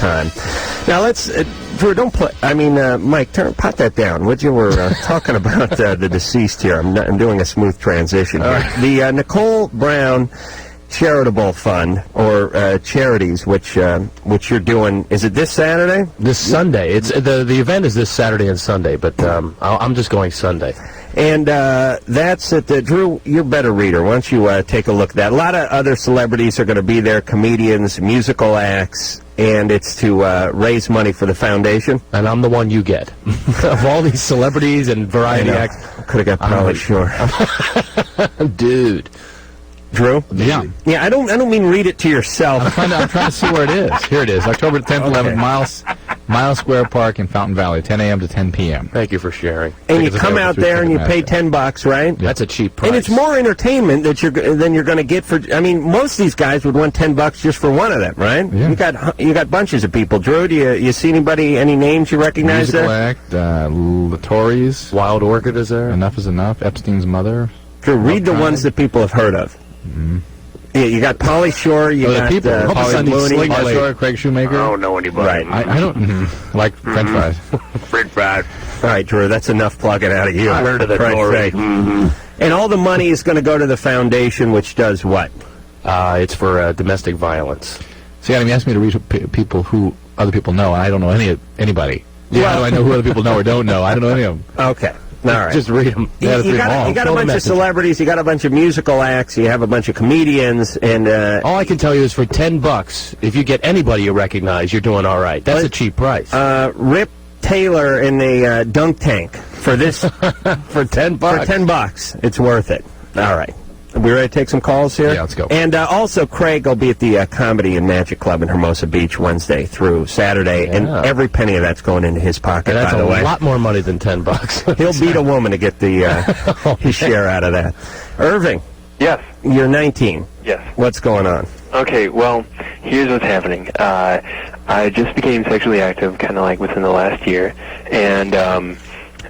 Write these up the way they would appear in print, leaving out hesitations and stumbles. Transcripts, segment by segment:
time. Now let's, Drew, don't play. I mean, Mike, pot that down. Would you? We're talking about the deceased here. I'm doing a smooth transition here. The Nicole Brown Charitable Fund, or charities, which you're doing. Is it this Saturday? This Sunday. It's the event is this Saturday and Sunday, but I'm just going Sunday. And that's at the Drew. You're a better reader. Why don't you take a look at that? A lot of other celebrities are going to be there, comedians, musical acts, and it's to raise money for the foundation. And I'm the one you get of all these celebrities and variety acts. Could have got Polly Shore, dude. Drew? Yeah. Yeah, I don't mean read it to yourself. I'm trying to see where it is. Here it is. October 10th, 11th, Miles Square Park in Fountain Valley, 10 a.m. to 10 p.m. Thank you for sharing. And you come out there and you pay $10, right? Yeah. That's a cheap price. And it's more entertainment than you're going to get for. I mean, most of these guys would want $10 just for one of them, right? Yeah. You got bunches of people. Drew, do you see any names you recognize Musical there? act, Latories. Wild Orchid is there? Enough is Enough. Epstein's Mother. Drew, read the ones that people have heard of. Mm-hmm. Yeah, you got Polly Shore, you got Polly Looney. Polly Shore, Craig Shoemaker. I don't know anybody. Right. I don't like French fries. French fries. All right, Drew, that's enough plugging out of you. Word of the glory. And all the money is going to go to the foundation, which does what? It's for domestic violence. See, Adam, you asked me to read people who other people know, and I don't know anybody. Yeah, how do I know who other people know or don't know? I don't know any of them. Okay. All right. Just read them. You got a bunch of celebrities, you got a bunch of musical acts, you have a bunch of comedians, and all I can tell you is for $10, if you get anybody you recognize, you're doing all right. That's a cheap price. Rip Taylor in the dunk tank for this for $10. For $10, it's worth it. All right. Are we ready to take some calls here? Yeah, let's go. And also, Craig will be at the Comedy and Magic Club in Hermosa Beach Wednesday through Saturday, and every penny of that's going into his pocket, that's by the way. a lot more money than $10. He'll beat a woman to get the his share out of that. Irving. Yes. You're 19. Yes. What's going on? Okay, well, here's what's happening. I just became sexually active kind of like within the last year, and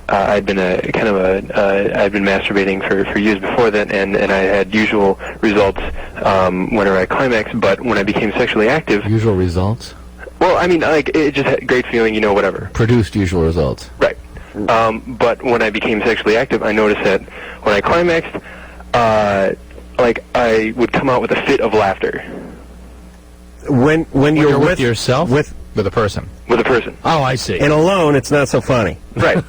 I'd been I'd been masturbating for years before that, and I had usual results whenever I climaxed, but when I became sexually active... Usual results? Well, I mean, like, it just had a great feeling, whatever. Produced usual results. Right. But when I became sexually active, I noticed that when I climaxed, like, I would come out with a fit of laughter. When you're with yourself? With a person. With a person. Oh, I see. And alone, it's not so funny. Right.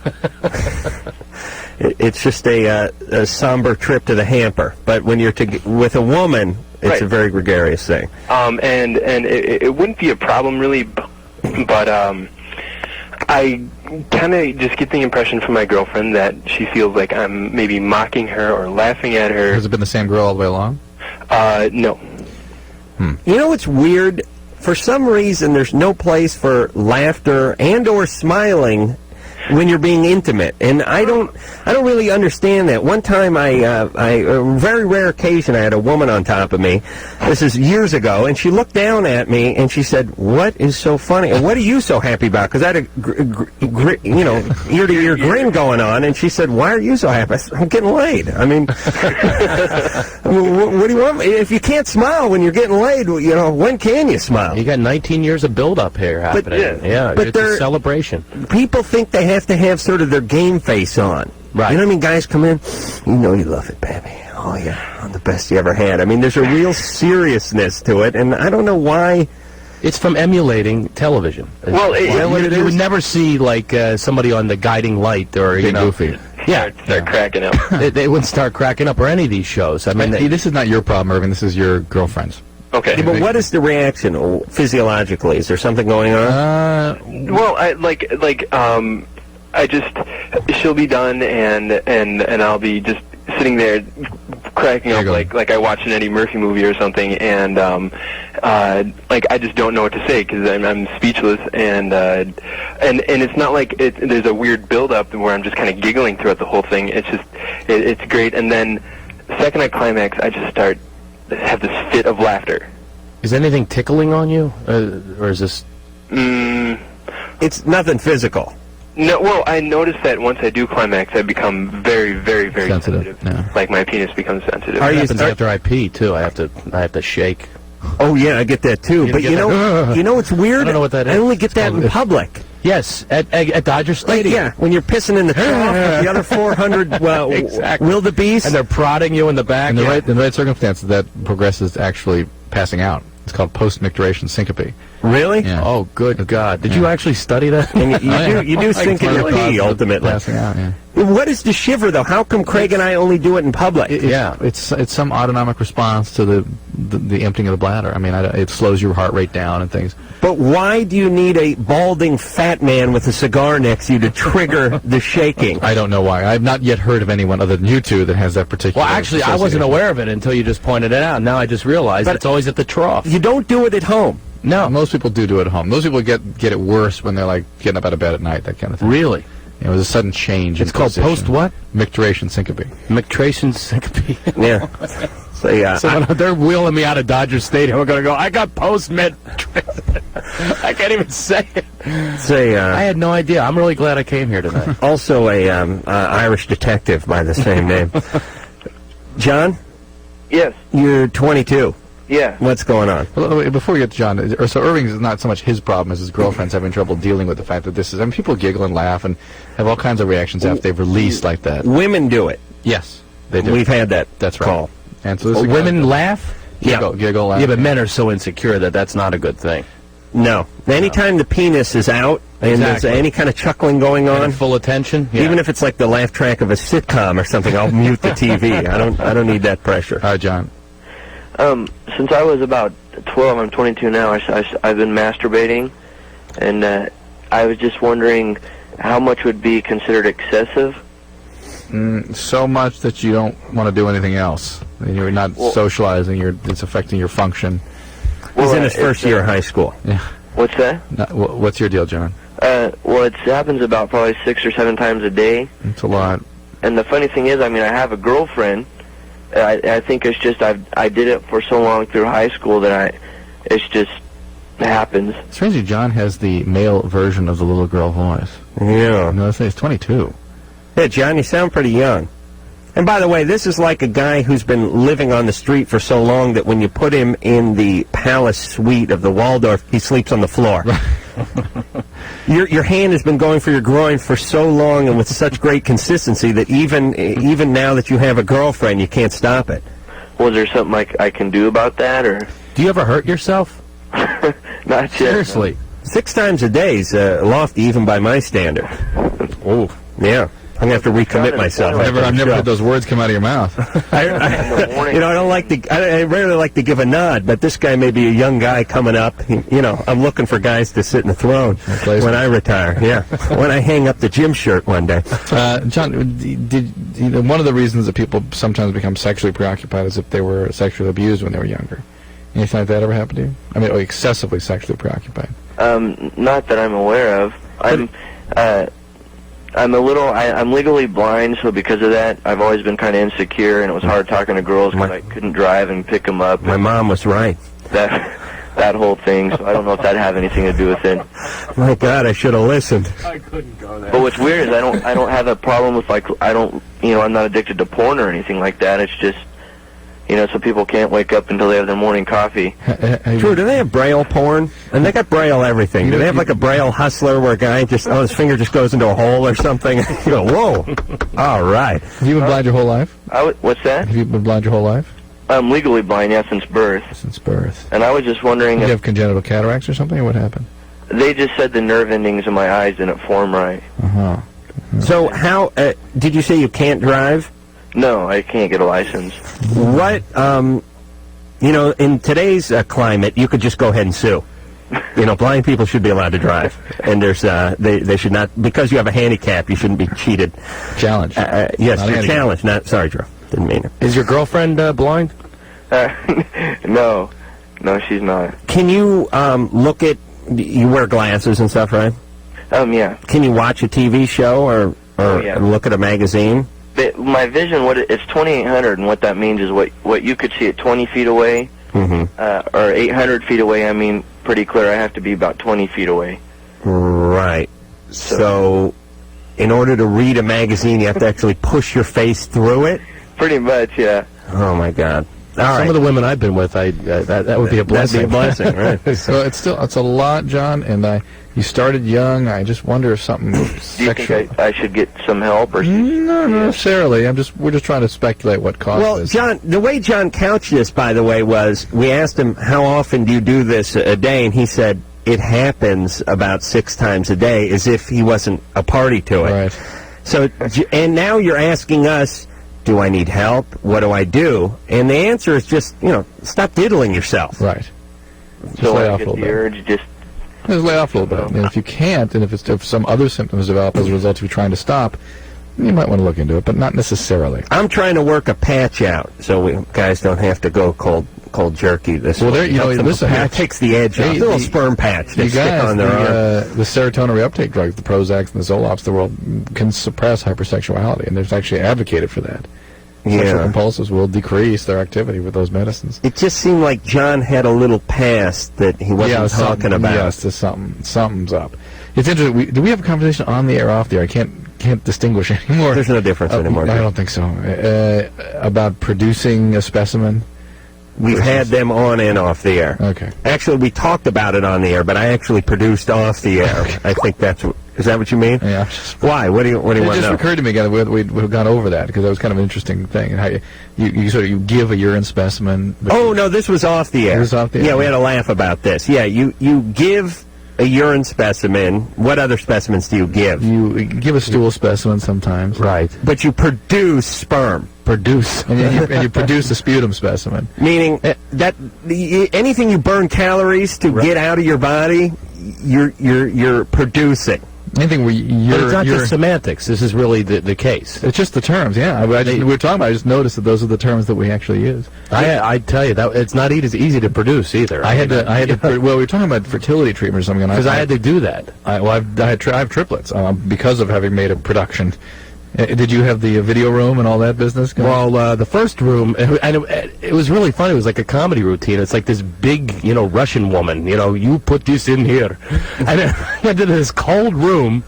It's just a somber trip to the hamper. But when you're with a woman, it's a very gregarious thing. And it wouldn't be a problem, really, but I kind of just get the impression from my girlfriend that she feels like I'm maybe mocking her or laughing at her. Has it been the same girl all the way along? No. You know what's weird? For some reason, there's no place for laughter and or smiling when you're being intimate, and I don't really understand that. One time, a very rare occasion, I had a woman on top of me. This is years ago, and she looked down at me and she said, "What is so funny? And what are you so happy about?" Because I had a ear-to-ear grin going on, and she said, "Why are you so happy?" I said, "I'm getting laid." I mean, what do you want? If you can't smile when you're getting laid, when can you smile? You got 19 years of build-up here happening. But it's a celebration. People think they have to have sort of their game face on. Right. You know what I mean? Guys come in, you love it, baby. Oh, yeah, I'm the best you ever had. I mean, there's a real seriousness to it, and I don't know why. It's from emulating television. Well, you would never see, like, somebody on the guiding light or, Goofy. Yeah, start cracking up. They wouldn't start cracking up or any of these shows. I mean, this is not your problem, Irving. This is your girlfriend's. Okay. Yeah, but what is the reaction physiologically? Is there something going on? Well, I just, she'll be done, and I'll be just sitting there cracking up like I watch an Eddie Murphy movie or something, and like I just don't know what to say because I'm speechless, and it's not like there's a weird build-up where I'm just kind of giggling throughout the whole thing. It's just it's great, and then the second I climax, I just have this fit of laughter. Is anything tickling on you, or is this? It's nothing physical. No, well, I noticed that once I do climax, I become very, very, very sensitive. Yeah. Like my penis becomes sensitive. It happens after I pee too. I have to shake. Oh yeah, I get that too. But you know what's weird? I don't know what that is. I only get that in public. Yes, at Dodger Stadium. Yeah, when you're pissing in the trough with the other 400 Exactly. wildebeest. And they're prodding you in the back. In the right circumstances, that progresses to actually passing out. It's called post-micturition syncope. Really? Yeah. Oh, good God. Did you actually study that? And you do sink in your pee, ultimately. Passing out, yeah. What is the shiver, though? How come Craig and I only do it in public? It's some autonomic response to the emptying of the bladder. I mean, it slows your heart rate down and things. But why do you need a balding fat man with a cigar next to you to trigger the shaking? I don't know why. I've not yet heard of anyone other than you two that has that particular. Well, actually, I wasn't aware of it until you just pointed it out. Now I just realized it's always at the trough. You don't do it at home. No, most people do it at home. Most people get it worse when they're like getting up out of bed at night, that kind of thing. Really? It was a sudden change. It's called post what? Micturition syncope. Micturition syncope. Yeah. So when they're wheeling me out of Dodger Stadium, I'm going to go, I got post-med. I can't even say it. I had no idea. I'm really glad I came here tonight. Also a Irish detective by the same name. John? Yes. You're 22. Yeah. What's going on? Well, before we get to John, so Irving is not so much his problem as his girlfriend's having trouble dealing with the fact that this is. I mean, people giggle and laugh and have all kinds of reactions after they've released like that. Women do it. Yes, they do. We've had that. That's right. Call. And so this Women laugh? Giggle, laugh. Yeah, but men are so insecure that that's not a good thing. No. Anytime the penis is out and there's any kind of chuckling going on, and full attention, even if it's like the laugh track of a sitcom or something, I'll mute the TV. I don't need that pressure. All right, John. Since I was about 12, I'm 22 now, I've been masturbating, and I was just wondering how much would be considered excessive? So much that you don't want to do anything else. You're not socializing. It's affecting your function. He's in his first year of high school. Yeah. What's that? What's your deal, John? Well, it happens about probably 6 or 7 times a day. It's a lot. And the funny thing is, I mean, I have a girlfriend. I think it's just I did it for so long through high school that it's just happens. Strangely, John has the male version of the little girl voice. Yeah. No, he's 22. Yeah, John, you sound pretty young. And by the way, this is like a guy who's been living on the street for so long that when you put him in the palace suite of the Waldorf, he sleeps on the floor. Your hand has been going for your groin for so long and with such great consistency that even now that you have a girlfriend, you can't stop it. Was there something I can do about that, or? Do you ever hurt yourself? Not yet. Seriously. 6 times a day is lofty, even by my standard. Oh, yeah. I'm going to have to recommit myself. I've never heard those words come out of your mouth. I don't like to. I rarely like to give a nod, but this guy may be a young guy coming up. I'm looking for guys to sit in the throne when I retire. Yeah, when I hang up the gym shirt one day. John, one of the reasons that people sometimes become sexually preoccupied is if they were sexually abused when they were younger. Anything like that ever happened to you? I mean, excessively sexually preoccupied. Not that I'm aware of. I'm legally blind, so because of that, I've always been kind of insecure, and it was hard talking to girls because I couldn't drive and pick them up. My mom was right. That whole thing, so I don't know if that have anything to do with it. My God, I should have listened. I couldn't go there. But what's weird is I don't have a problem with I'm not addicted to porn or anything like that. It's just, so people can't wake up until they have their morning coffee. Drew, do they have Braille porn? And they got Braille everything. Do they have like a Braille hustler where a guy his finger just goes into a hole or something? You go, whoa. All right. Have you been blind your whole life? What's that? Have you been blind your whole life? I'm legally blind, since birth. Since birth. And I was just wondering Did you have congenital cataracts or something, or what happened? They just said the nerve endings in my eyes didn't form right. Uh-huh. So how, did you say you can't drive? No, I can't get a license. What, in today's climate, you could just go ahead and sue. Blind people should be allowed to drive. And there's, they should not, because you have a handicap, you shouldn't be cheated. Challenged. Yes, you're challenged. Sorry, Drew. Didn't mean it. Is your girlfriend blind? No, she's not. Can you look at? You wear glasses and stuff, right? Yeah. Can you watch a TV show or look at a magazine? My vision, it's 2800, and what that means is what you could see at 20 feet away, or 800 feet away. I mean, pretty clear. I have to be about 20 feet away. Right. So, in order to read a magazine, you have to actually push your face through it. Pretty much, yeah. Oh my God. Some of the women I've been with, that would be a blessing. That'd be a blessing, right? So it's a lot, John, and you started young. I just wonder if something Do you think I should get some help, or no, not necessarily. We're just trying to speculate what caused this. Well, John, the way John couched this, by the way, was we asked him how often do you do this a day, and he said it happens about 6 times a day, as if he wasn't a party to it. Right. So, and now you're asking us, do I need help? What do I do? And the answer is just, stop diddling yourself. Right. Just so lay I off a get little the bit. urge, just lay off a little bit. And if you can't, and if some other symptoms develop as a result of you trying to stop, you might want to look into it, but not necessarily. I'm trying to work a patch out so we guys don't have to go cold jerky this Well, way. Listen, it takes the edge off. A little sperm patch they stick on their arm. The serotonin reuptake drugs, the Prozacs and the Zoloft's of the world, can suppress hypersexuality, and there's actually advocated for that. Sexual compulsives will decrease their activity with those medicines. It just seemed like John had a little past that he wasn't talking about. Yes, there's something's up. It's interesting. Do we have a conversation on the air or off the air? I can't distinguish anymore. There's no difference anymore. I don't think so. About producing a specimen. We've had them on and off the air. Okay. Actually, we talked about it on the air, but I actually produced off the air. I think is that what you mean? Yeah. Why? What do you want to know? It just occurred to me again. We've gone over that because that was kind of an interesting thing. And how you give a urine specimen. Oh no, this was off the air. It was off the air. Yeah, we had a laugh about this. Yeah, you give a urine specimen. What other specimens do you give? You give a stool specimen sometimes. Right. But you produce sperm. And you produce a sputum specimen. Meaning that anything you burn calories to get out of your body, you're producing. Anything where but it's not just semantics. This is really the case. It's just the terms, yeah. We were talking about. I just noticed that those are the terms that we actually use. I tell you that it's not easy to produce either. I had to. Well, we were talking about fertility treatment or something. Because I had to do that. I have triplets because of having made a production. Did you have the video room and all that business going? Well, the first room, and it was really funny. It was like a comedy routine. It's like this big, Russian woman. You put this in here, and I went to this cold room,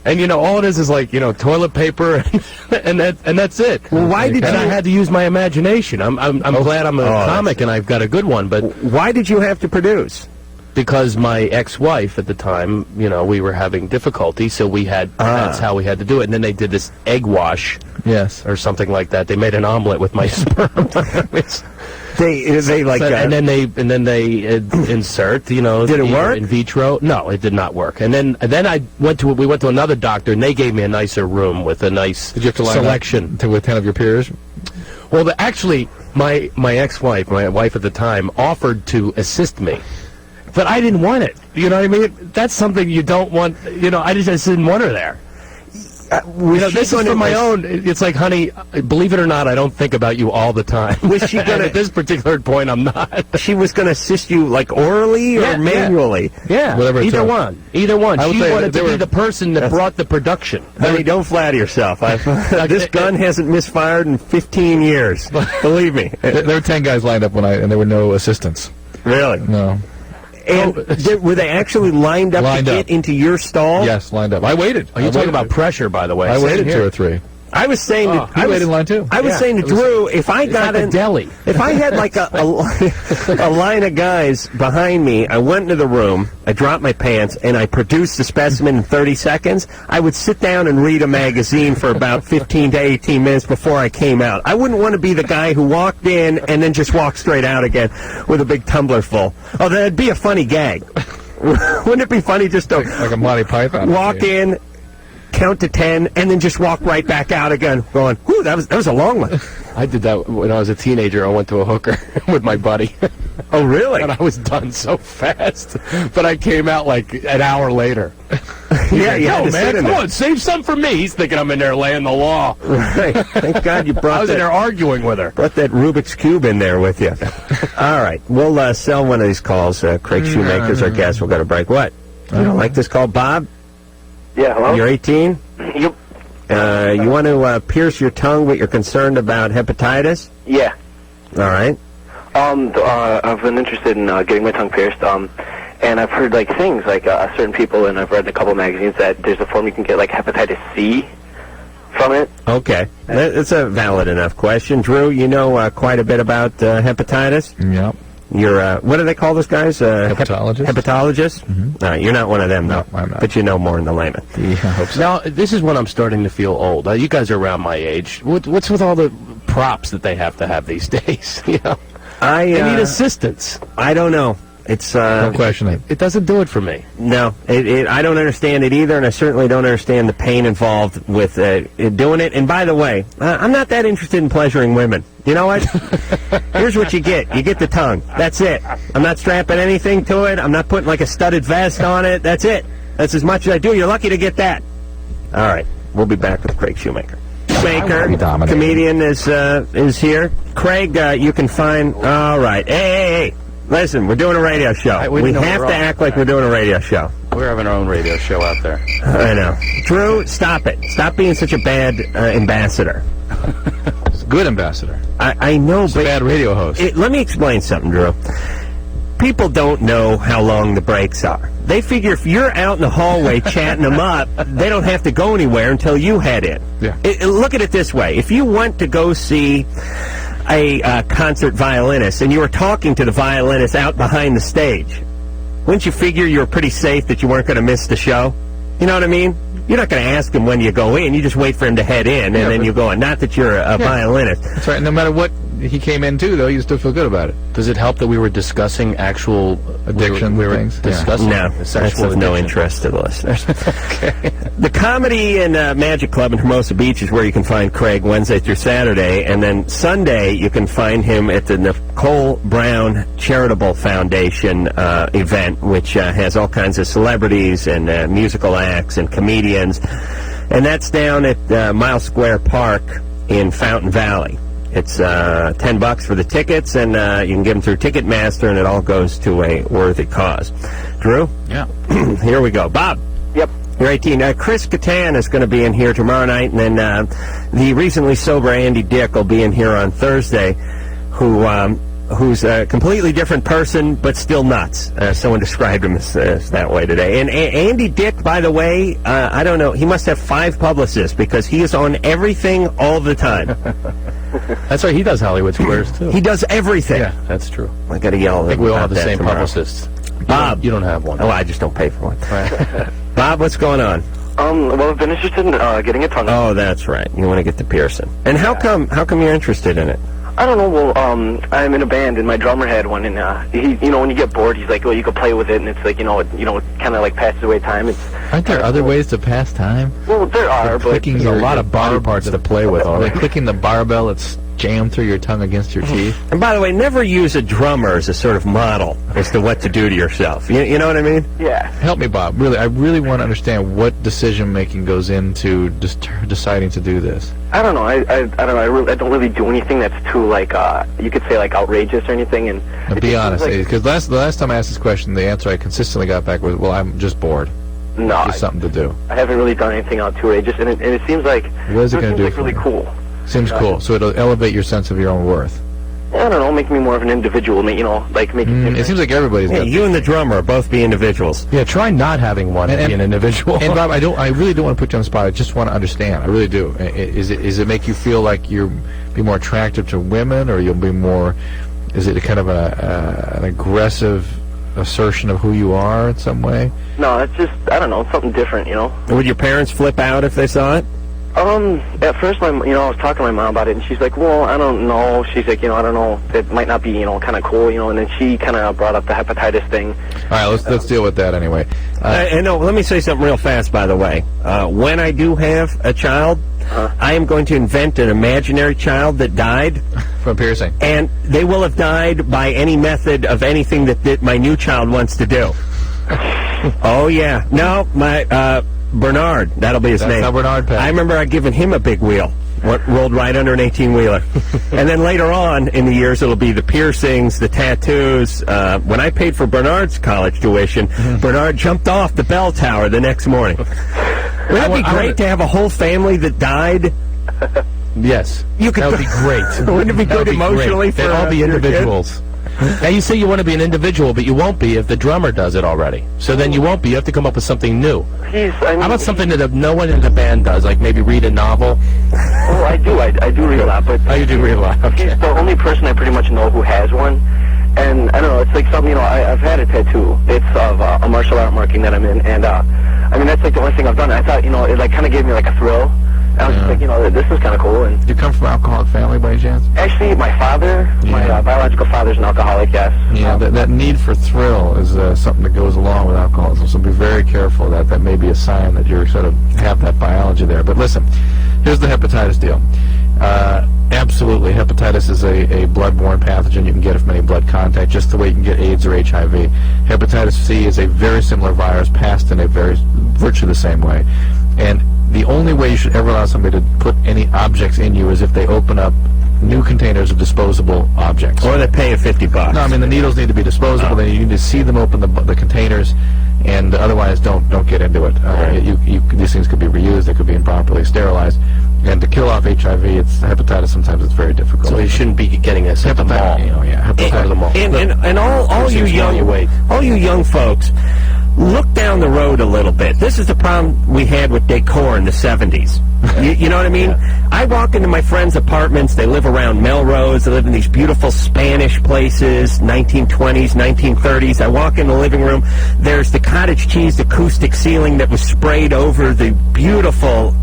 and all it is like toilet paper, and that's it. Well, why did you? And I had to use my imagination. I'm glad I'm a comic and I've got a good one. But why did you have to produce? Because my ex-wife at the time, we were having difficulty, so that's how we had to do it. And then they did this egg wash, or something like that. They made an omelet with my sperm. They like, and then they insert, Did it work? In vitro? No, it did not work. And then we went to another doctor, and they gave me a nicer room with a nice Did you have to line selection up with 10 of your peers? Well, actually, my ex-wife, my wife at the time, offered to assist me. But I didn't want it. You know what I mean? That's something you don't want. I just didn't want her there. This is for my own. It's like, honey, believe it or not, I don't think about you all the time. Was she going at this particular point, I'm not. She was going to assist you like orally or manually? Yeah, whatever. Either one. She wanted to be the person that brought the production. Honey, don't flatter yourself. This gun hasn't misfired in 15 years. Believe me. There were 10 guys lined up and there were no assistants. Really? No. And were they actually lined up to get into your stall? Yes, lined up. I waited. You're talking about pressure, by the way. I waited 2 or 3. I was saying that I waited in line too. I was saying to Drew, if I got in deli, if I had like a line of guys behind me, I went into the room, I dropped my pants, and I produced the specimen in 30 seconds, I would sit down and read a magazine for about 15 to 18 minutes before I came out. I wouldn't want to be the guy who walked in and then just walked straight out again with a big tumbler full. Oh, that'd be a funny gag. Wouldn't it be funny just to like a Monty Python walk in, count to 10, and then just walk right back out again, going, "Whew, that was a long one." I did that when I was a teenager. I went to a hooker with my buddy. Oh, really? And I was done so fast, but I came out like an hour later. Yeah, man, come on, save some for me. He's thinking I'm in there laying the law. Right. Thank God you brought. I was in there arguing with her. Brought that Rubik's Cube in there with you. All right, we'll sell one of these calls. Craig Shoemaker's our guest. We're going to break. What? You don't like this call, Bob? Yeah, hello? You're 18? Yep. You want to pierce your tongue, but you're concerned about hepatitis? Yeah. All right. I've been interested in getting my tongue pierced, and I've heard things certain people, and I've read in a couple of magazines that there's a form you can get hepatitis C from it. Okay, that's a valid enough question. Drew, you know quite a bit about hepatitis. Yep. You're, what do they call those guys? Hepatologist. Hepatologist? Mm-hmm. You're not one of them, though. No, I'm not. But you know more than the layman. Yeah, I hope so. Now, this is when I'm starting to feel old. You guys are around my age. What's with all the props that they have to have these days? You know, I need assistance. I don't know. It's Don't question it. It doesn't do it for me. No, I don't understand it either, and I certainly don't understand the pain involved with doing it. And by the way, I'm not that interested in pleasuring women. You know what? Here's what you get. You get the tongue. That's it. I'm not strapping anything to it. I'm not putting like a studded vest on it. That's it. That's as much as I do. You're lucky to get that. All right. We'll be back with Craig Shoemaker. Shoemaker, comedian, is here. Craig, you can find... All right. Hey. Listen, we're doing a radio show. We have to act like we're doing a radio show. We're having our own radio show out there. I know. Drew, stop it. Stop being such a bad ambassador. It's a good ambassador. I know, It's a bad radio host. Let me explain something, Drew. People don't know how long the breaks are. They figure if you're out in the hallway chatting them up, they don't have to go anywhere until you head in. Yeah. Look at it this way. If you went to go see a concert violinist and you were talking to the violinist out behind the stage, wouldn't you figure you were pretty safe that you weren't going to miss the show? You know what I mean? You're not going to ask him when you go in. You just wait for him to head in, and then you go in. Not that you're a violinist. That's right. No matter what he came into, though, you still feel good about it. Does it help that we were discussing actual addiction? We were things? discussing that's of no interest to the listeners. Okay. The Comedy and Magic Club in Hermosa Beach is where you can find Craig Wednesday through Saturday, and then Sunday you can find him at the Nicole Brown Charitable Foundation event, which has all kinds of celebrities and musical acts and comedians, and that's down at Mile Square Park in Fountain Valley. It's $10 for the tickets, and you can get them through Ticketmaster, and it all goes to a worthy cause. Drew? Yeah. Here we go. Bob? Yep. You're 18. Chris Kattan is going to be in here tomorrow night, and then the recently sober Andy Dick will be in here on Thursday, who's a completely different person, but still nuts. Someone described him as that way today. And Andy Dick, by the way, I don't know, he must have 5 publicists, because he is on everything all the time. That's right. He does Hollywood Squares, too. He does everything. Yeah, that's true. I got to yell at him. I think we all have the about that same tomorrow. publicists. Bob. You don't have one. Oh, I just don't pay for one. Right. Bob, what's going on? Well, I've been interested in getting a tongue. Oh, that's right. You want to get the piercing. And how come you're interested in it? I don't know. Well, I'm in a band, and my drummer had one, and he, when you get bored, he's like, "Well, you can play with it," and it's like, it kind of like passes away time. Aren't there other ways to pass time? Well, there are, but Clicking There's a lot of body parts to play with already. Like clicking the barbell that's jammed through your tongue against your teeth. And by the way, never use a drummer as a sort of model as to what to do to yourself. You know what I mean? yeah. Help me, Bob. Really, I really want to understand what decision-making goes into deciding to do this. I don't know. I don't know. I don't really do anything that's too you could say outrageous or anything. And Now, be honest, because the last time I asked this question, the answer I consistently got back was, "Well, I'm just bored. No, Just something to do." I haven't really done anything too outrageous, and it seems like What is it going to do like for really you? cool. Seems cool. So it'll elevate your sense of your own worth. I don't know, make me more of an individual. Make It seems like everybody's Yeah, got. you and the drummer both be individuals. Yeah, try not having one and be an individual. And Bob, I really don't want to put you on the spot. I just want to understand. I really do. Is it make you feel like you'll be more attractive to women, or you'll be more? Is it kind of an aggressive assertion of who you are in some way? No, it's just I don't know, it's something different. Would your parents flip out if they saw it? At first, I was talking to my mom about it, and she's like, "Well, I don't know." She's like, "I don't know. It might not be, kind of cool, And then she kind of brought up the hepatitis thing. All right, let's deal with that anyway. And no, let me say something real fast, by the way. When I do have a child, I am going to invent an imaginary child that died, From piercing. and they will have died by any method of anything that my new child wants to do. Oh, yeah. No, my... Bernard, that'll be his name. That's how Bernard passed. I remember I'd given him a big wheel. Rolled right under an 18-wheeler. And then later on in the years, it'll be the piercings, the tattoos. When I paid for Bernard's college tuition, Bernard jumped off the bell tower the next morning. Wouldn't it be great to have a whole family that died? Yes. You could That would be great. Wouldn't it be That would good be emotionally great. for They'd all be your kid? individuals. Now, you say you want to be an individual, but you won't be if the drummer does it already. So then you won't be. You have to come up with something new. How about something that no one in the band does, like maybe read a novel? Oh, I do. I do read a lot, but you do read a lot. Okay. he's the only person I pretty much know who has one. And I don't know, it's like something, I've had a tattoo. It's of a martial art marking that I'm in, and I mean, that's like the only thing I've done. I thought, it like kind of gave me like a thrill. I was just like, this is kind of cool. And You come from an alcoholic family by any chance? actually, my father, my biological father's an alcoholic, yes. Yeah, that need for thrill is something that goes along with alcoholism, so be very careful. That may be a sign that you sort of have that biology there. But listen, here's the hepatitis deal. Absolutely, hepatitis is a blood-borne pathogen. You can get it from any blood contact, just the way you can get AIDS or HIV. Hepatitis C is a very similar virus, passed in a virtually the same way. And the only way you should ever allow somebody to put any objects in you is if they open up new containers of disposable objects. Or they pay you $50. No, I mean the needles need to be disposable. Then you need to see them open the containers, and otherwise don't get into it. These things could be reused. They could be improperly sterilized. And to kill off HIV, hepatitis. Sometimes it's very difficult. So you shouldn't be getting this at the mall. Hepatitis. At the mall. And all you young folks, look down the road a little bit. This is the problem we had with decor in the 70s. You know what I mean? I walk into my friends' apartments. They live around Melrose. They live in these beautiful Spanish places, 1920s, 1930s. I walk in the living room. There's the cottage cheese acoustic ceiling that was sprayed over the beautiful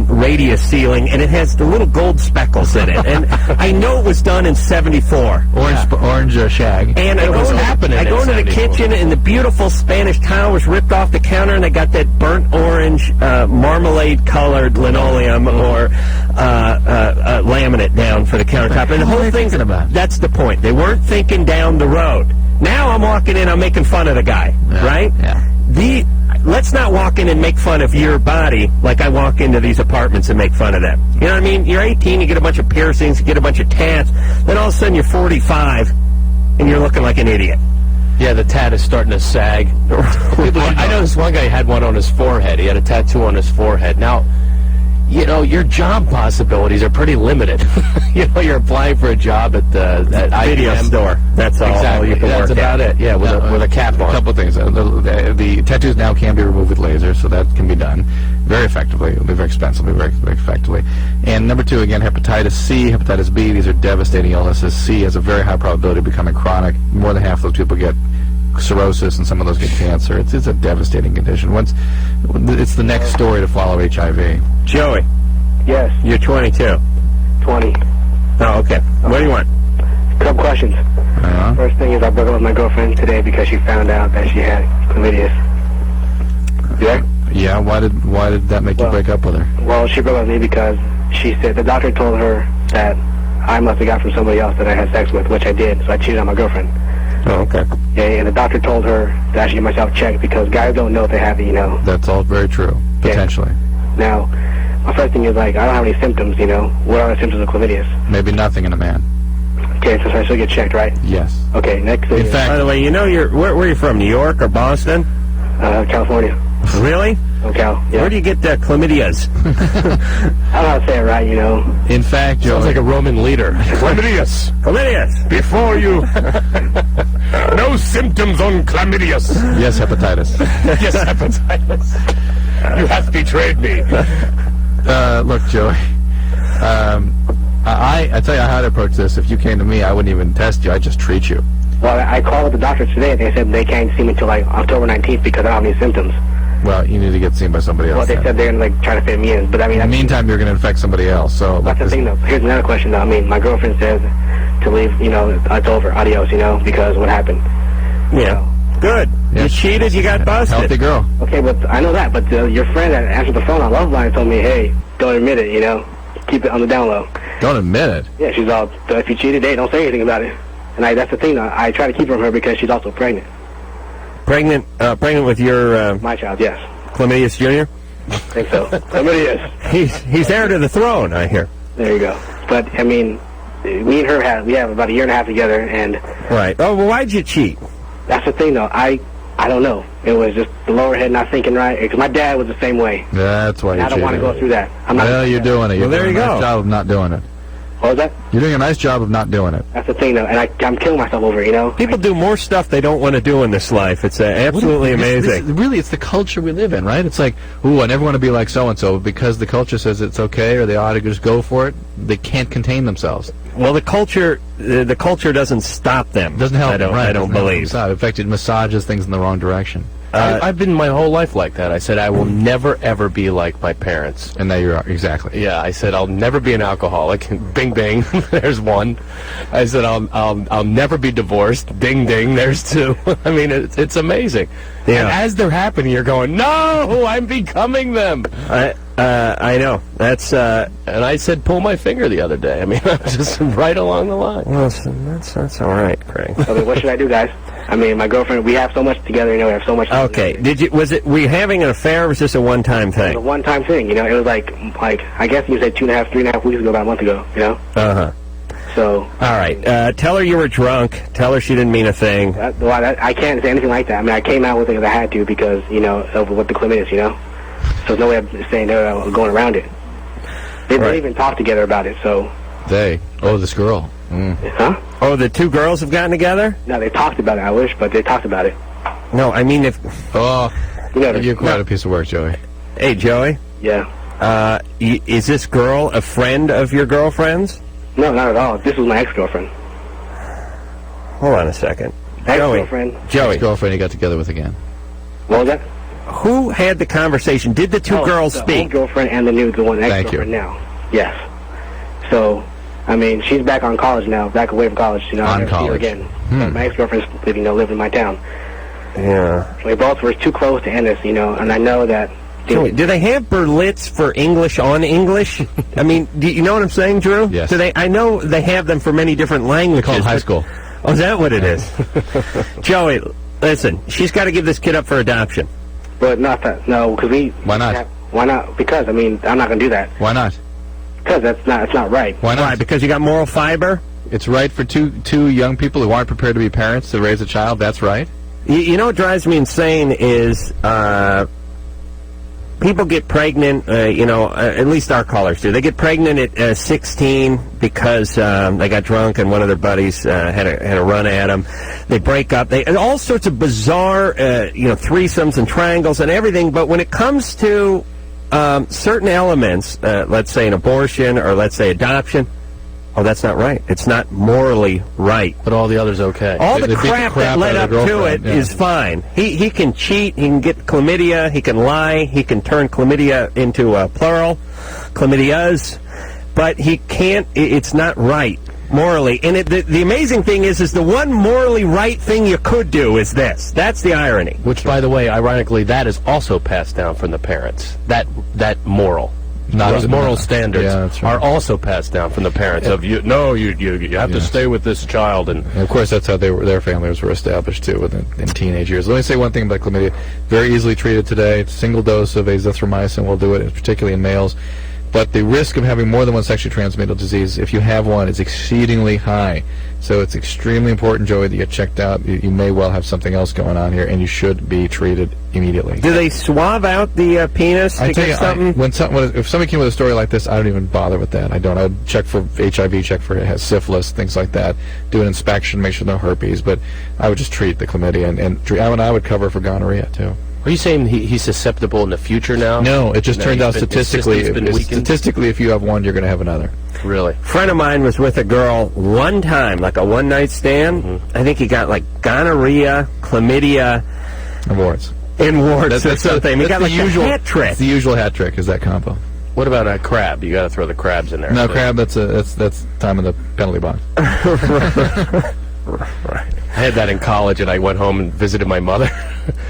radius ceiling, and it has the little gold speckles in it. And I know it was done in '74. Orange shag. And I go into the kitchen, and the beautiful Spanish tile was ripped off the counter, and they got that burnt orange, marmalade-colored linoleum or laminate down for the countertop. And the whole thing's about. That's the point. They weren't thinking down the road. Now I'm walking in, I'm making fun of the guy, right? Yeah. Let's not walk in and make fun of your body like I walk into these apartments and make fun of them. You know what I mean? You're 18, you get a bunch of piercings, you get a bunch of tats, then all of a sudden you're 45 and you're looking like an idiot. Yeah, the tat is starting to sag. I know this one guy had one on his forehead. He had a tattoo on his forehead. Now, your job possibilities are pretty limited. You're applying for a job at the video IBM store. That's all, exactly. all you can That's work about at. it. Yeah, with a cap on. A couple of things. The tattoos now can be removed with laser, so that can be done very effectively. It'll be very expensive, very effectively. And number two, again, hepatitis C, hepatitis B. These are devastating illnesses. C has a very high probability of becoming chronic. More than half of those people get cirrhosis, and some of those get cancer. It's a devastating condition. It's the next story to follow HIV. Joey. Yes. You're 22. 20. Oh, okay. What do you want? Couple questions. First thing is I broke up with my girlfriend today because she found out that she had chlamydia. Yeah? Yeah, why did that make you break up with her? Well, she broke up with me because she said the doctor told her that I must have got from somebody else that I had sex with, which I did, so I cheated on my girlfriend. Oh, okay. Yeah, and the doctor told her that I should get myself checked because guys don't know if they have it, That's all very true, potentially. Yeah. Now, my first thing is, I don't have any symptoms, What are the symptoms of chlamydia? Maybe nothing in a man. Okay, so I should get checked, right? Yes. Okay, next thing In fact, by the way, where are you from? New York or Boston? California. Really? Okay. Yeah. Where do you get the chlamydias? I don't know how to say it right, In fact, Joey, Sounds like a Roman leader. Chlamydius. Chlamydias. Before you. No symptoms on chlamydius. yes, hepatitis. Yes, hepatitis. You have betrayed me. Look, Joey, I tell you how to approach this. If you came to me, I wouldn't even test you. I'd just treat you. Well, I called the doctor today, and they said they can't see me until, October 19th because I don't have any symptoms. Well, you need to get seen by somebody else. Well, they said they're going to, try to fit me in, but I mean... In the meantime, you're going to infect somebody else, so... That's the thing, though. Here's another question, though. I mean, my girlfriend says to leave, it's over, adios, because what happened? Yeah. Good. Yeah. You cheated, you got busted. Healthy girl. Okay, but I know that, but your friend that answered the phone on Loveline told me, hey, don't admit it, keep it on the down low. Don't admit it. Yeah, she's all, if you cheated, hey, don't say anything about it. And that's the thing, though. I try to keep her from her because she's also pregnant. Pregnant with your... My child, yes. Chlamydius Jr.? I think so. Chlamydius. He's heir to the throne, I hear. There you go. But, I mean, me and her we have about a year and a half together, and... Right. Oh, well, why'd you cheat? That's the thing, though. I don't know. It was just the lower head not thinking right. Because my dad was the same way. That's why you I don't want to go through that. Well, you're doing it. You're there doing you a nice go. job of not doing it. What was that? You're doing a nice job of not doing it. That's the thing, though, and I'm killing myself over it, you know? People do more stuff they don't want to do in this life. It's absolutely amazing. Really, it's the culture we live in, right? It's like, ooh, I never want to be like so-and-so, because the culture says it's okay or they ought to just go for it. They can't contain themselves. Well, the culture doesn't stop them. Doesn't help I don't, them, right? I don't believe. In fact, it massages things in the wrong direction. I've been my whole life like that. I said I will never, ever be like my parents. And now you're exactly. Yeah, I said I'll never be an alcoholic. Bing, bing. There's one. I said I'll never be divorced. Ding, ding. There's two. I mean, it's amazing. Yeah. And as they're happening, you're going, no, I'm becoming them. I know. That's And I said, pull my finger the other day. I mean, I was just right along the line. well, that's all right, Craig. I mean, what should I do, guys? I mean, my girlfriend, we have so much together, you know, we have so much Okay. together. Were you having an affair, or was this a one-time It was a thing? one-time thing, you know? It was like I guess you said 2.5, 3.5 weeks ago, about a month ago, you know? Uh-huh. So... All right. Tell her you were drunk. Tell her she didn't mean a thing. I can't say anything like that. I mean, I came out with it because I had to because, you know, of what the chlamydia is, you know? So there's no way of saying they're going around it. They didn't even talk together about it, so... This girl. Huh? Oh, the two girls have gotten together? No, they talked about it, I wish, but they talked about it. No, I mean if... Oh, You know, you're quite a piece of work, Joey. Hey, Joey. yeah. Is this girl a friend of your girlfriend's? No, not at all. This was my ex-girlfriend. Hold on a second. Ex-girlfriend. Joey, His girlfriend he got together with again. What was that? who had the conversation? Did the two girls the speak? old girlfriend and the one Thank you. ex-girlfriend now. Yes. So, I mean, she's back on college now, back away from college. You know, On I never see her college. again. But my ex-girlfriend's living in my town. Yeah. We both were too close to end this, you know, and I know that... Joey, do they have Berlitz for English on English? I mean, do you know what I'm saying, Drew? Yes. Do they? I know they have them for many different languages. Called high but- school. Oh, is that what it is? Joey, listen, she's got to give this kid up for adoption. But not that, no, because we... Why not? Why not? Because, I mean, I'm not going to do that. Why not? Because it's not right. Why not? Why? Because you got moral fiber? It's right for two young people who aren't prepared to be parents to raise a child. That's right. You know what drives me insane is people get pregnant, at least our callers do. They get pregnant at 16 because they got drunk and one of their buddies had a run at them. They break up. And all sorts of bizarre, threesomes and triangles and everything. But when it comes to certain elements, let's say an abortion or let's say adoption, oh, that's not right. It's not morally right. But all the others okay. All They the beat the crap crap that led out up of the to it girlfriend, is yeah. fine. He can cheat. He can get chlamydia. He can lie. He can turn chlamydia into a plural, chlamydias. But he can't. It's not right morally. And the amazing thing is the one morally right thing you could do is this. That's the irony. Which, by the way, ironically, that is also passed down from the parents. That moral. Those moral standards that's right. are also passed down from the parents. Of you have to stay with this child, and And of course, that's how their families were established too in teenage years. Let me say one thing about chlamydia: very easily treated today. Single dose of azithromycin will do it, particularly in males. But the risk of having more than one sexually transmitted disease, if you have one, is exceedingly high. So it's extremely important, Joey, that you get checked out. You may well have something else going on here, and you should be treated immediately. Do they swab out the penis to get something? If somebody came with a story like this, I don't even bother with that. I don't. I'd check for HIV, check for it has syphilis, things like that. Do an inspection, make sure no herpes. But I would just treat the chlamydia, and I would cover for gonorrhea too. are you saying he's susceptible in the future now? No, it just turns out his statistically, system's been weakened? statistically, if you have one, you're going to have another. Really? A friend of mine was with a girl one time, like a one-night stand. I think he got like gonorrhea, chlamydia, And warts. and warts or something. He that's got the like usual a hat trick. It's the usual hat trick is that combo. What about a crab? You got to throw the crabs in there. No, crab. That's time in the penalty box. Right. I had that in college, and I went home and visited my mother.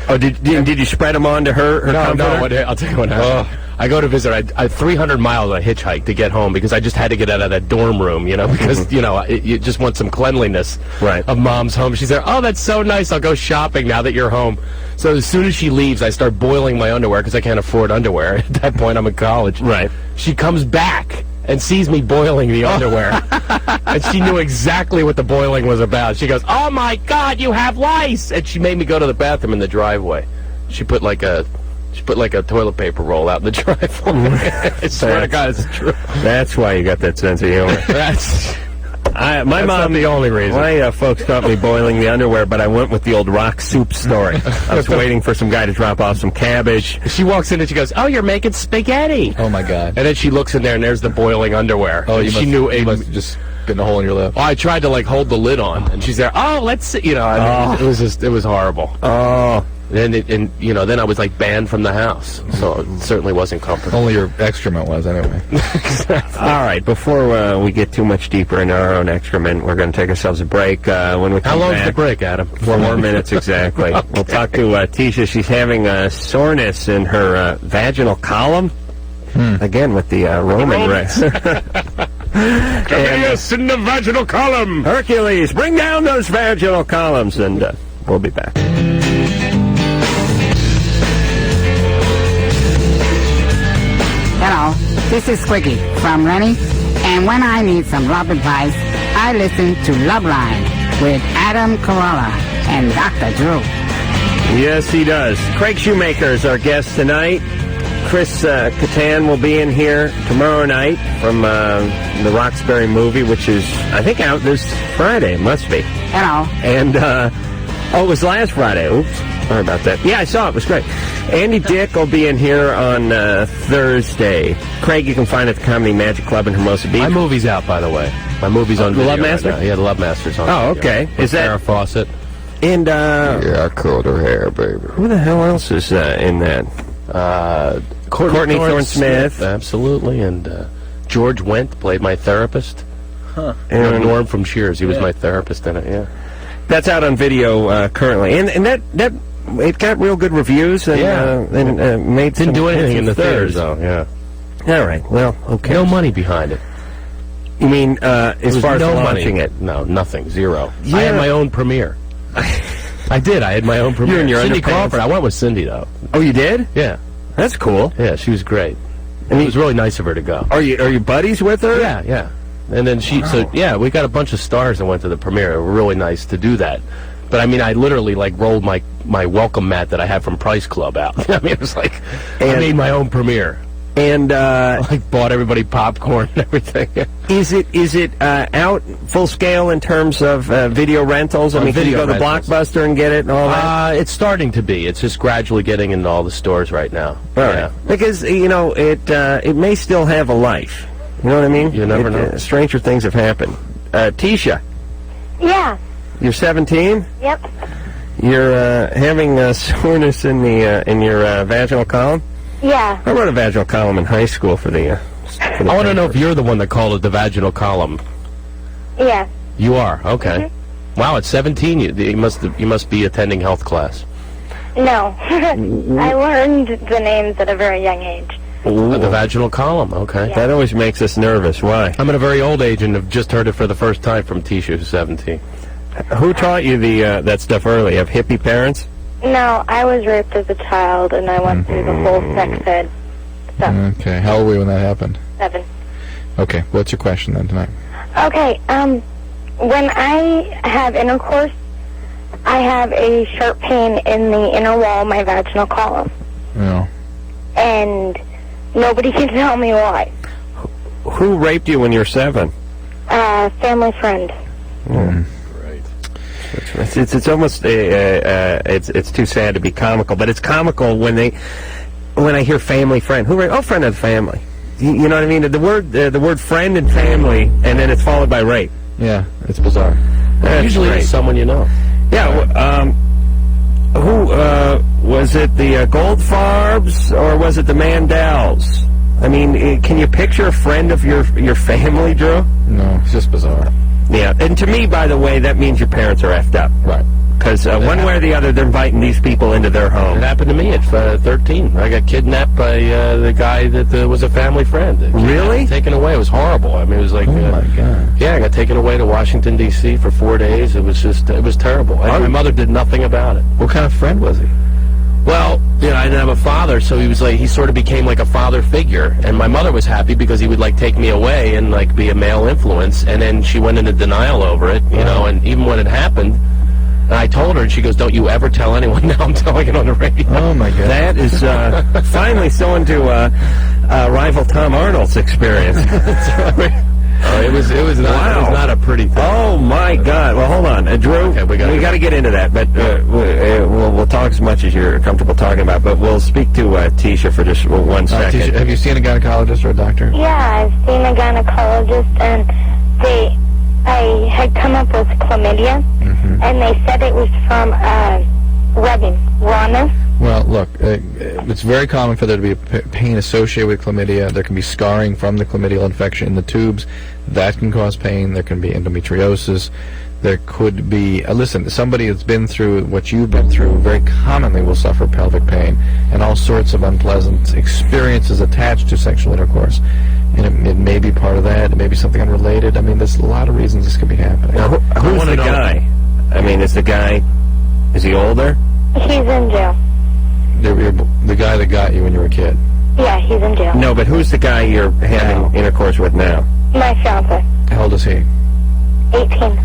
Oh, did you spread them on to her? No, comforter? I'll tell you what happened. I go to visit. I 300 miles I hitchhiked to get home because I just had to get out of that dorm room, because, you just want some cleanliness Right. of mom's home. She's there, oh, that's so nice. I'll go shopping now that you're home. So as soon as she leaves, I start boiling my underwear because I can't afford underwear. At that point, I'm in college. Right. She comes back and sees me boiling the underwear. And she knew exactly what the boiling was about. She goes, oh, my God, you have lice. And she made me go to the bathroom in the driveway. She put like a She put like a toilet paper roll out in the driveway. I swear to God, it's true. That's why you got that sense of humor. My That's mom, not the only reason. My folks caught me boiling the underwear, but I went with the old rock soup story. I was waiting for some guy to drop off some cabbage. She walks in and she goes, "Oh, you're making spaghetti." Oh my God! And then she looks in there and there's the boiling underwear. Oh, and you must have just been a hole in your lip. Oh, I tried to like hold the lid on, and she's there. Oh, let's see. You know, I mean, it was horrible. Oh. And you know, then I was like banned from the house, so it certainly wasn't comfortable. Only your excrement was, anyway. Exactly. All right, before we get too much deeper into our own excrement, we're going to take ourselves a break. When we come How long's back, the break, Adam? 4 more minutes exactly. Okay. We'll talk to Tisha. She's having soreness in her vaginal column. Again with the Roman race. Yes, in the vaginal column. Hercules, bring down those vaginal columns, and we'll be back. Hello, this is Quickie from Rennie, and when I need some love advice, I listen to Loveline with Adam Carolla and Dr. Drew. Yes, he does. Craig Shoemaker is our guest tonight. Chris Kattan will be in here tomorrow night from the Roxbury movie, which is, I think, out this Friday. It must be. Hello. And, it was last Friday. Oops. Sorry about that. Yeah, I saw it. It was great. Andy Dick will be in here on Thursday. Craig, you can find at the Comedy Magic Club in Hermosa Beach. My movie's out, by the way. My movie's on The video Love Master? right now. Yeah, The Love Master's on Oh, video. okay. Is that Farrah Fawcett? And Yeah, I curled her hair, baby. who the hell else is in that? Courtney Thorne-Smith. Absolutely. And George Wendt played my therapist. And Norm from Cheers. He was my therapist in it, yeah. that's out on video currently, and that it got real good reviews and made Didn't do anything in the theaters, though. though, yeah. All right, well, okay. No money behind it. You mean as There was far as no launching money. it? No, nothing. Zero. Yeah. I had my own premiere. I did. I had my own premiere. You and your Cindy underpants? Crawford. I went with Cindy, though. Oh, you did? Yeah. That's cool. Yeah, she was great. And It was really nice of her to go. Are you buddies with her? Yeah, yeah. And then we got a bunch of stars that went to the premiere. It was really nice to do that. But I mean, I literally like rolled my welcome mat that I have from Price Club out. I mean, it was like I made my own premiere. And I like bought everybody popcorn and everything. is it out full scale in terms of video rentals? I mean, can you go to Blockbuster and get it and all that? It's starting to be. It's just gradually getting into all the stores right now. All right. Because it may still have a life. You know what I mean? You never know. Stranger things have happened. Tisha, Yeah. you're 17. Yep. You're having soreness in your vaginal column. Yeah. I wrote a vaginal column in high school for the. I want to know if you're the one that called it the vaginal column. Yeah. You are. Okay. Wow, at 17, you must be attending health class. No. I learned the names at a very young age. The vaginal column. Okay. That always makes us nervous. Why? I'm at a very old age and have just heard it for the first time from Tisha, who's 17. Who taught you that stuff early? Have hippie parents? No, I was raped as a child, and I went through the whole sex ed stuff. Okay, how old were you when that happened? 7. Okay, what's your question then tonight? Okay, when I have intercourse, I have a sharp pain in the inner wall of my vaginal column. No. And nobody can tell me why. Who raped you when you were 7? Family friend. It's almost it's too sad to be comical, but it's comical when I hear family friend. Who? Oh, friend of the family. You know what I mean? The word friend and family, and then it's followed by rape. Yeah, it's bizarre. Usually it's someone you know. Yeah. Who was it? The Goldfarbs or was it the Mandels? I mean, can you picture a friend of your family, Drew? No, it's just bizarre. Yeah, and to me, by the way, that means your parents are effed up. Right. Because one way or the other, they're inviting these people into their home. It happened to me at 13. I got kidnapped by the guy that was a family friend. Really? Taken away. It was horrible. I mean, it was like... Oh, my God. Yeah, I got taken away to Washington, D.C. for 4 days. It was terrible. And my mother did nothing about it. What kind of friend was he? Well, I didn't have a father, so he sort of became like a father figure. And my mother was happy because he would like take me away and like be a male influence. And then she went into denial over it, you know. And even when it happened, I told her, and she goes, "Don't you ever tell anyone." Now I'm telling it on the radio. Oh my God. That is finally someone to rival Tom Arnold's experience. Oh, it was not a pretty thing. Oh my God! Well, hold on, Drew. Okay, we got to get into that, but we'll talk as much as you're comfortable talking about. But we'll speak to Tisha for just 1 second. Tisha, have you seen a gynecologist or a doctor? Yeah, I've seen a gynecologist, and I had come up with chlamydia, and they said it was from rubbing, rawness. Well, look, it's very common for there to be pain associated with chlamydia. There can be scarring from the chlamydial infection in the tubes. That can cause pain. There can be endometriosis. There could be, listen, somebody that's been through what you've been through very commonly will suffer pelvic pain and all sorts of unpleasant experiences attached to sexual intercourse. And it may be part of that. It may be something unrelated. I mean, there's a lot of reasons this could be happening. Now, who's the guy? I mean, is he older? He's in jail. The guy that got you when you were a kid. Yeah, he's in jail. No, but who's the guy you're having intercourse with now? My fiance. How old is he? 18.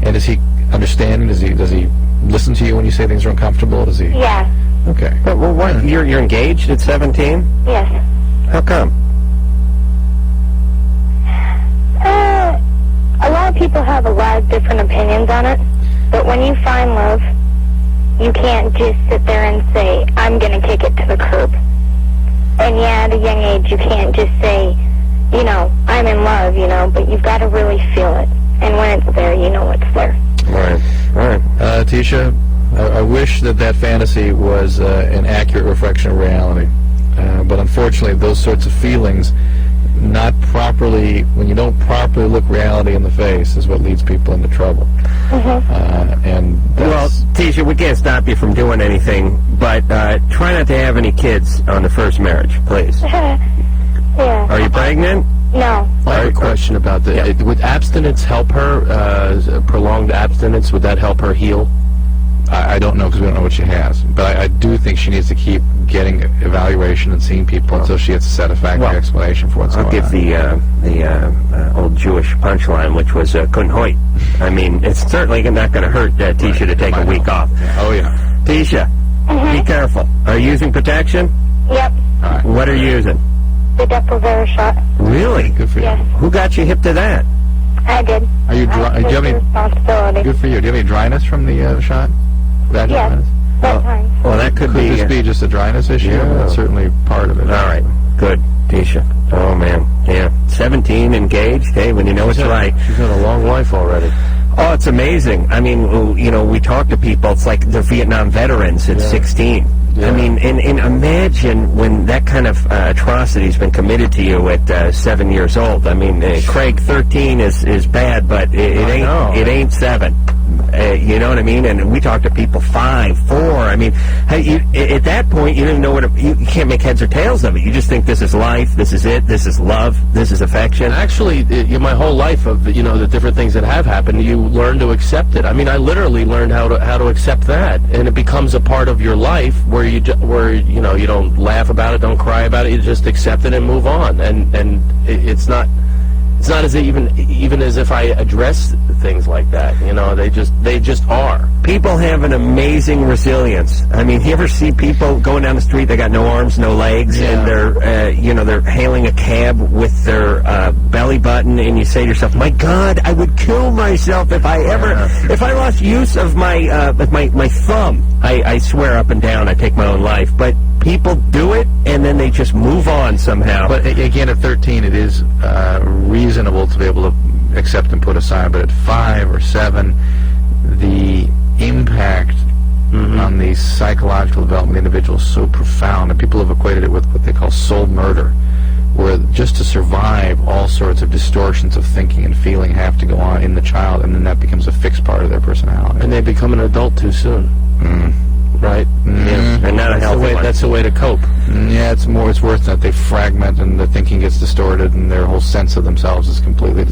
And is he understanding? Does he listen to you when you say things are uncomfortable? Does he? Yeah. Okay. But, well, what? You're engaged at 17? Yes. How come? A lot of people have a lot of different opinions on it, but when you find love, you can't just sit there and say, I'm going to kick it to the curb. And yeah, at a young age, you can't just say, you know, I'm in love, you know, but you've got to really feel it. And when it's there, you know it's there. All right. Tisha, I wish that fantasy was an accurate reflection of reality. But unfortunately, those sorts of feelings, when you don't properly look reality in the face, is what leads people into trouble. Well, Tisha, we can't stop you from doing anything, but try not to have any kids on the first marriage, please. Yeah. Are you pregnant? No. I have a question about that. Yeah. Would abstinence help her, prolonged abstinence, would that help her heal? I don't know because we don't know what she has. But I do think she needs to keep getting evaluation and seeing people until she gets a satisfactory explanation for what's going on. I'll give the old Jewish punchline, which was kun hoit. I mean, it's certainly not going to hurt Tisha to take a week off. Yeah. Oh, yeah. Tisha, be careful. Are you using protection? Yep. All right. What are you using? The Depo-Vera shot. Really? Good for you. Yes. Who got you hip to that? I did. Are you dry? Do you have any responsibility? Good for you. Do you have any dryness from the shot? Vaginal Yes. dryness? Sometimes. Well, that could be... Could this be just a dryness issue? Yeah. That's certainly part of it. All right. Good. Tisha. Oh, man. Yeah. 17, engaged. Hey, when you know it's right. She's got a long life already. Oh, it's amazing. I mean, you know, we talk to people. It's like they're Vietnam veterans at 16. Yeah. I mean, and imagine when that kind of atrocity has been committed to you at 7 years old. I mean, Craig, 13 is bad, but it ain't 7. You know what I mean? And we talk to people 5, 4. I mean, hey, at that point, you don't even know you can't make heads or tails of it. You just think this is life, this is it, this is love, this is affection. Actually, my whole life of the different things that have happened, you learn to accept it. I mean, I literally learned how to accept that, and it becomes a part of your life where you don't laugh about it, don't cry about it, you just accept it and move on. And it's not as even as if I address things like that. You know, they just are. People have an amazing resilience. I mean, you ever see people going down the street, they got no arms, no legs, and they're hailing a cab with their belly button, and you say to yourself, my God, I would kill myself if I lost use of my thumb. I swear up and down I take my own life. But people do it, and then they just move on somehow. But again, at 13, it is reasonable to be able to accept and put aside. But at 5 or 7, the impact on the psychological development of the individual is so profound, and people have equated it with what they call soul murder, where just to survive, all sorts of distortions of thinking and feeling have to go on in the child, and then that becomes a fixed part of their personality. And they become an adult too soon. Right? Yeah. And not a healthy one. That's the way to cope. Yeah, it's worse that they fragment and the thinking gets distorted and their whole sense of themselves is completely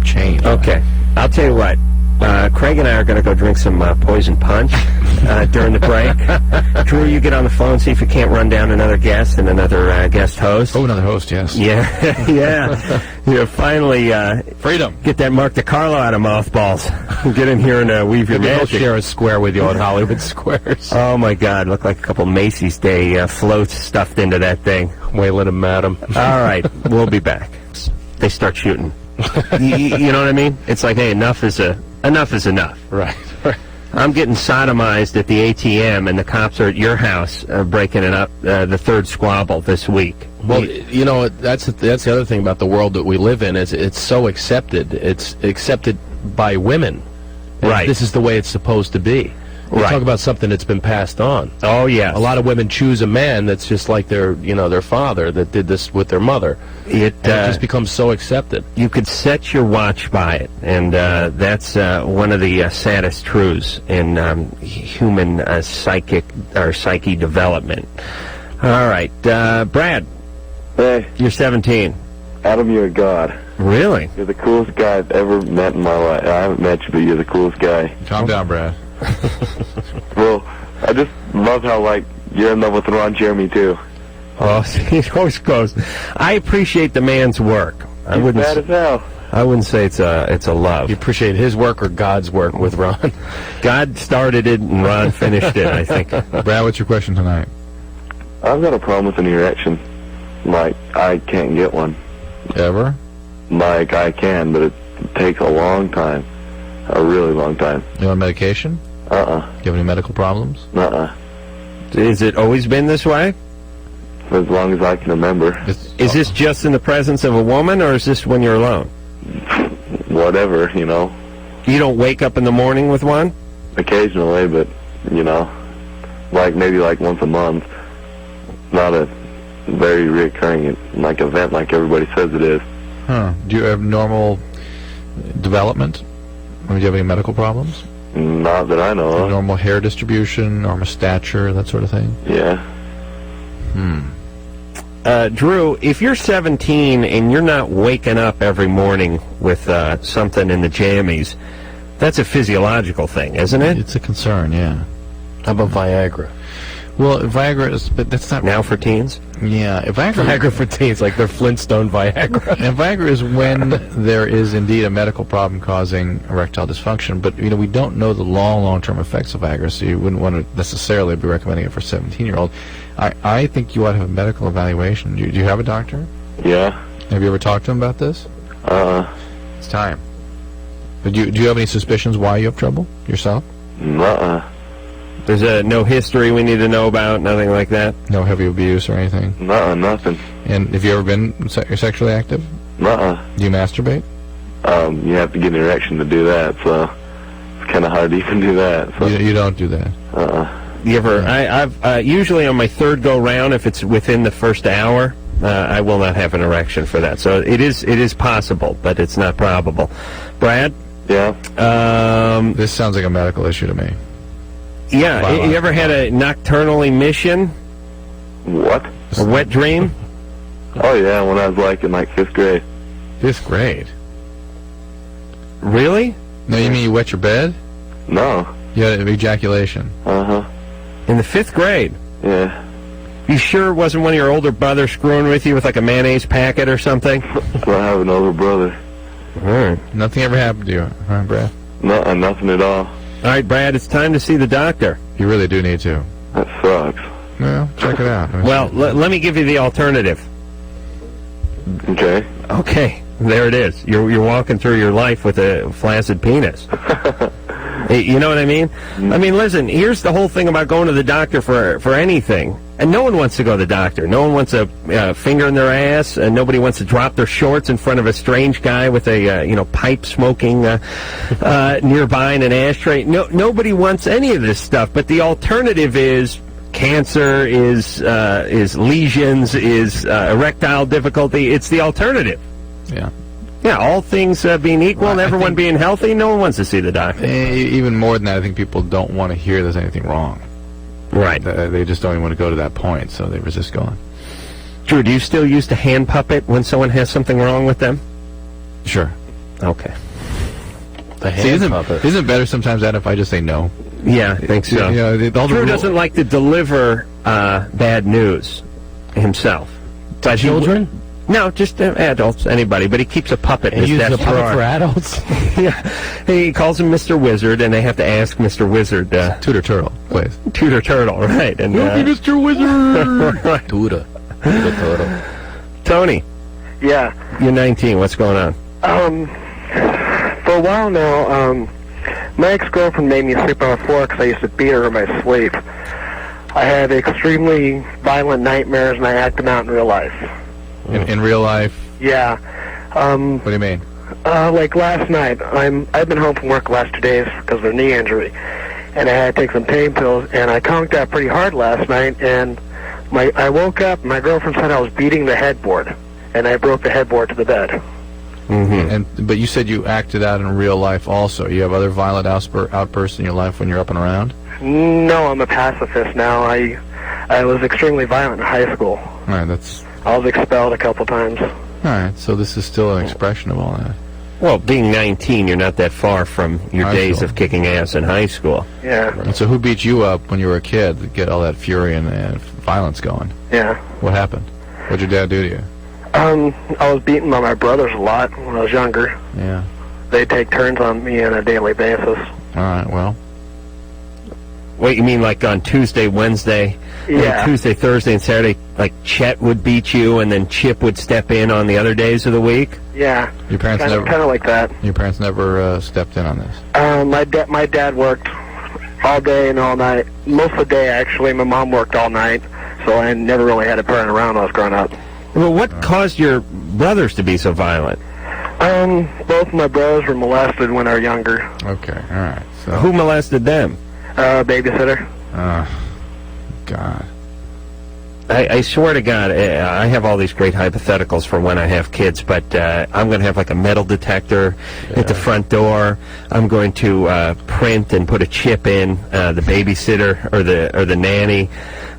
changed. Okay. I'll tell you what. Craig and I are going to go drink some poison punch during the break. Drew, you get on the phone, see if you can't run down another guest and another guest host. Oh, another host, yes. Yeah, yeah. Finally, freedom. Get that Mark DiCarlo out of mothballs. Get in here and weave your magic. We'll share a square with you on Hollywood Squares. Oh my God, look like a couple Macy's Day floats stuffed into that thing. Wailing them at him. All right, we'll be back. They start shooting. You know what I mean? It's like, hey, enough is enough. Right. I'm getting sodomized at the ATM, and the cops are at your house breaking it up. The third squabble this week. Well, you know, that's the other thing about the world that we live in is it's so accepted. It's accepted by women. Right. This is the way it's supposed to be. You talk about something that's been passed on. Oh, yeah. A lot of women choose a man that's just like their father that did this with their mother. It just becomes so accepted. You could set your watch by it, and that's one of the saddest truths in human psyche development. All right, Brad. Hey. You're 17. Adam, you're a god. Really? You're the coolest guy I've ever met in my life. I haven't met you, but you're the coolest guy. Calm down, Brad. Well, I just love how, like, you're in love with Ron Jeremy, too. Oh, he always goes. I appreciate the man's work. He's bad as hell. I wouldn't say it's a love. You appreciate his work or God's work with Ron? God started it and Ron finished it, I think. Brad, what's your question tonight? I've got a problem with an erection. Like, I can't get one. Ever? Like, I can, but it takes a long time. A really long time. You on medication? Do you have any medical problems? Has it always been this way? For as long as I can remember. Is this just in the presence of a woman, or is this when you're alone? Whatever, you know. You don't wake up in the morning with one? Occasionally, but, you know, like maybe like once a month. Not a very reoccurring like event like everybody says it is. Huh. Do you have normal development? Or do you have any medical problems? Not that I know of. Normal hair distribution, normal stature, that sort of thing? Yeah. Drew, if you're 17 and you're not waking up every morning with something in the jammies, that's a physiological thing, isn't it? It's a concern, yeah. How about Viagra? Well, Viagra is, but that's not... Now for teens? Yeah, Viagra for teens, like they're Flintstone Viagra. And Viagra is when there is indeed a medical problem causing erectile dysfunction, but, you know, we don't know the long-term effects of Viagra, so you wouldn't want to necessarily be recommending it for a 17-year-old. I think you ought to have a medical evaluation. Do you have a doctor? Yeah. Have you ever talked to him about this? It's time. But do you have any suspicions why you have trouble yourself? There's no history we need to know about, nothing like that? No heavy abuse or anything? Nothing. And have you ever been sexually active? Do you masturbate? You have to get an erection to do that, so it's kind of hard to even do that. So. You don't do that? You ever? I've usually on my third go round, if it's within the first hour, I will not have an erection for that. So it is possible, but it's not probable. Brad? Yeah? This sounds like a medical issue to me. Yeah, you ever had a nocturnal emission? What? A wet dream? Oh, yeah, when I was like in like 5th grade. 5th grade? Really? No, you mean you wet your bed? No. You had ejaculation? In the 5th grade? Yeah. You sure it wasn't one of your older brothers screwing with you with like a mayonnaise packet or something? I have an older brother. All right. Nothing ever happened to you, huh, Brad? No, nothing at all. All right, Brad, it's time to see the doctor. You really do need to. That sucks. Well, check it out. Well, let me give you the alternative. Okay. Okay, there it is. You're walking through your life with a flaccid penis. You know what I mean? I mean, listen, here's the whole thing about going to the doctor for anything. And no one wants to go to the doctor. No one wants a finger in their ass, and nobody wants to drop their shorts in front of a strange guy with a pipe smoking nearby in an ashtray. Nobody wants any of this stuff. But the alternative is cancer, is lesions, is erectile difficulty. It's the alternative. Yeah. Yeah, all things being equal and everyone being healthy, no one wants to see the doctor. Even more than that, I think people don't want to hear there's anything wrong. Right. They just don't even want to go to that point, so they resist going. Drew, do you still use the hand puppet when someone has something wrong with them? Sure. Okay. The hand See, isn't puppet. it better sometimes, Adam, if I just say no? Yeah, I think so. Drew doesn't like to deliver bad news himself. But Children? No, just adults, anybody. But he keeps a puppet in And his uses a desk puppet drawer. for adults? Yeah, he calls him Mr. Wizard, and they have to ask Mr. Wizard. Tutor Turtle, please. Tutor Turtle, right? And Mr. Wizard. right. Tutor Turtle. Tony, Yeah. you're 19. What's going on? For a while now, my ex-girlfriend made me sleep on the floor because I used to beat her in my sleep. I had extremely violent nightmares, and I act them out in real life. In real life, Yeah. what do you mean? Like last night, I've been home from work the last 2 days because of a knee injury, and I had to take some pain pills, and I conked out pretty hard last night, and I woke up, and my girlfriend said I was beating the headboard, and I broke the headboard to the bed. But you said you acted out in real life also. You have other violent outbursts in your life when you're up and around? No, I'm a pacifist now. I was extremely violent in high school. All right, that's... I was expelled a couple times. All right, so this is still an expression of all that. Well, being 19, you're not that far from your High days school. of kicking ass in high school. Yeah. And so who beat you up when you were a kid to get all that fury and violence going? Yeah. What happened? What'd your dad do to you? I was beaten by my brothers a lot when I was younger. Yeah. They take turns on me on a daily basis. All right, well... Wait, you mean like on Tuesday, Wednesday, Yeah. Tuesday, Thursday, and Saturday, like Chet would beat you, and then Chip would step in on the other days of the week? Yeah. Your parents Kind never... of like that. Your parents never stepped in on this? My dad worked all day and all night. Most of the day, actually. My mom worked all night, so I never really had a parent around when I was growing up. Well, what caused your brothers to be so violent? Both my brothers were molested when they were younger. Okay, all right. So, Who molested them? Babysitter. God. I swear to God, I have all these great hypotheticals for when I have kids, but I'm going to have like a metal detector at the front door. I'm going to print and put a chip in the babysitter or the nanny.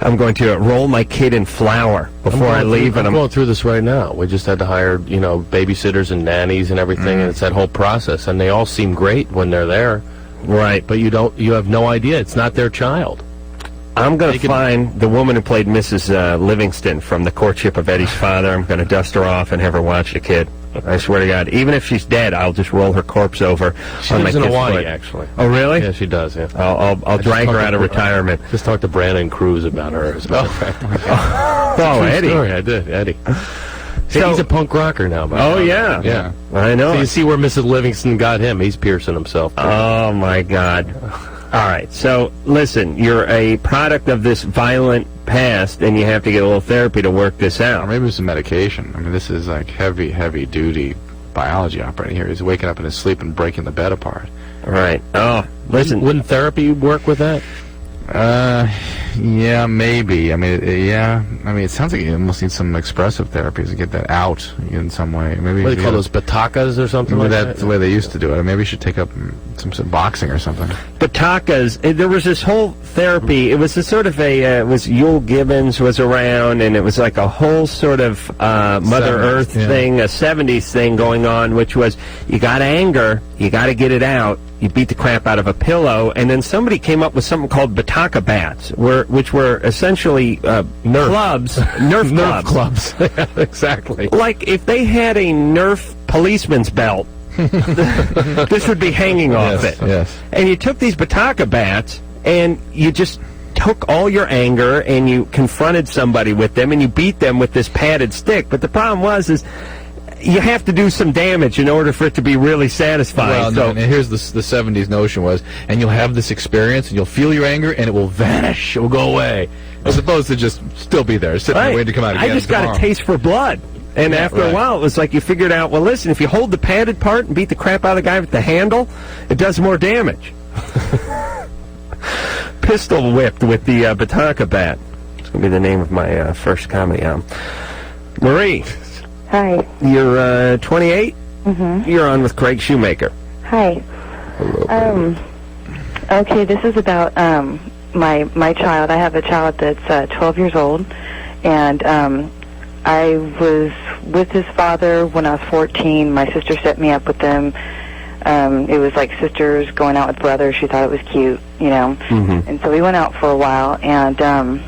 I'm going to roll my kid in flour before I leave, I'm going through this right now. We just had to hire, babysitters and nannies and everything, and it's that whole process, and they all seem great when they're there. Right. But you have no idea. It's not their child. I'm going to find the woman who played Mrs. Livingston from The Courtship of Eddie's Father. I'm going to dust her off and have her watch the kid. I swear to God. Even if she's dead, I'll just roll her corpse over She on my lives in kid's Hawaii, foot. actually. Oh, really? Yeah, she does, yeah. I'll drag her out of retirement. Just talked to Brandon Cruz about her, as a matter of fact. Oh, True Eddie. story, I did, Eddie. So- He's a punk rocker now, by the Oh, way. yeah. Yeah. I know. So you see where Mrs. Livingston got him. He's piercing himself. Oh, my God. All right. So, listen, you're a product of this violent past, and you have to get a little therapy to work this Or out. maybe some medication. I mean, this is like heavy duty biology operating here. He's waking up in his sleep and breaking the bed apart. All right. Oh, listen. Wouldn't therapy work with that? Yeah, maybe. I mean, yeah. I mean, it sounds like you almost need some expressive therapies to get that out in some way. Maybe What do they call those, batakas or something Maybe like that's that? the way they used to do it. Maybe you should take up some sort of boxing or something. Batakas, there was this whole therapy. It was a sort of it was Yul Gibbons was around, and it was like a whole sort of Mother 70s, Earth yeah. thing, a 70s thing going on, which was you got anger, you got to get it out. You beat the crap out of a pillow, and then somebody came up with something called Bataka bats, which were essentially Nerf clubs. Yeah, exactly. Like if they had a Nerf policeman's belt, this would be hanging off it. Yes. And you took these Bataka bats, and you just took all your anger, and you confronted somebody with them, and you beat them with this padded stick. But the problem is you have to do some damage in order for it to be really satisfying. Well, no, and here's the 70s notion was, and you'll have this experience, and you'll feel your anger, and it will vanish. It will go away. As opposed to just still be there, sitting there waiting to come out again I just tomorrow. got a taste for blood. And after a while, it was like you figured out, well, listen, if you hold the padded part and beat the crap out of the guy with the handle, it does more damage. Pistol whipped with the Bataka bat. It's going to be the name of my first comedy album. Marie. Hi. You're 28? Mm-hmm. You're on with Craig Shoemaker. Hi. Okay, this is about my child. I have a child that's 12 years old, and I was with his father when I was 14. My sister set me up with them. It was like sisters going out with brothers. She thought it was cute, you know. And so we went out for a while, and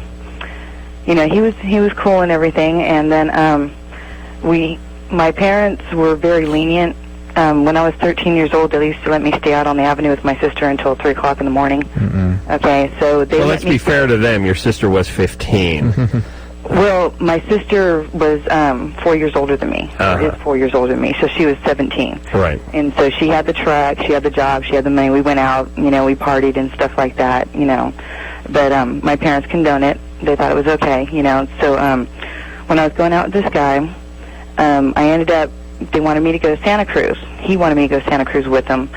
you know, he was cool and everything. And then my parents were very lenient. When I was 13 years old, they used to let me stay out on the avenue with my sister until 3 o'clock in the morning. Okay, so they. Well, let let's me be fair to them. Your sister was 15. Well, my sister was 4 years older than me. Or is 4 years older than me, so she was 17. Right. And so she had the truck, she had the job, she had the money. We went out, you know, we partied and stuff like that, you know. But my parents condoned it. They thought it was okay, you know. So when I was going out with this guy, I ended up, they wanted me to go to Santa Cruz. He wanted me to go to Santa Cruz with him,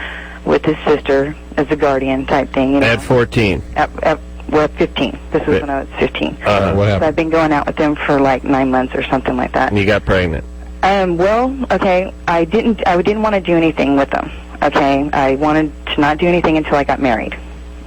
with his sister as a guardian type thing, you know. At 14. Well, 15. This was when I was 15. What happened? So I've been going out with them for like 9 months or something like that. And you got pregnant. Well, okay, I didn't want to do anything with them. Okay, I wanted to not do anything until I got married.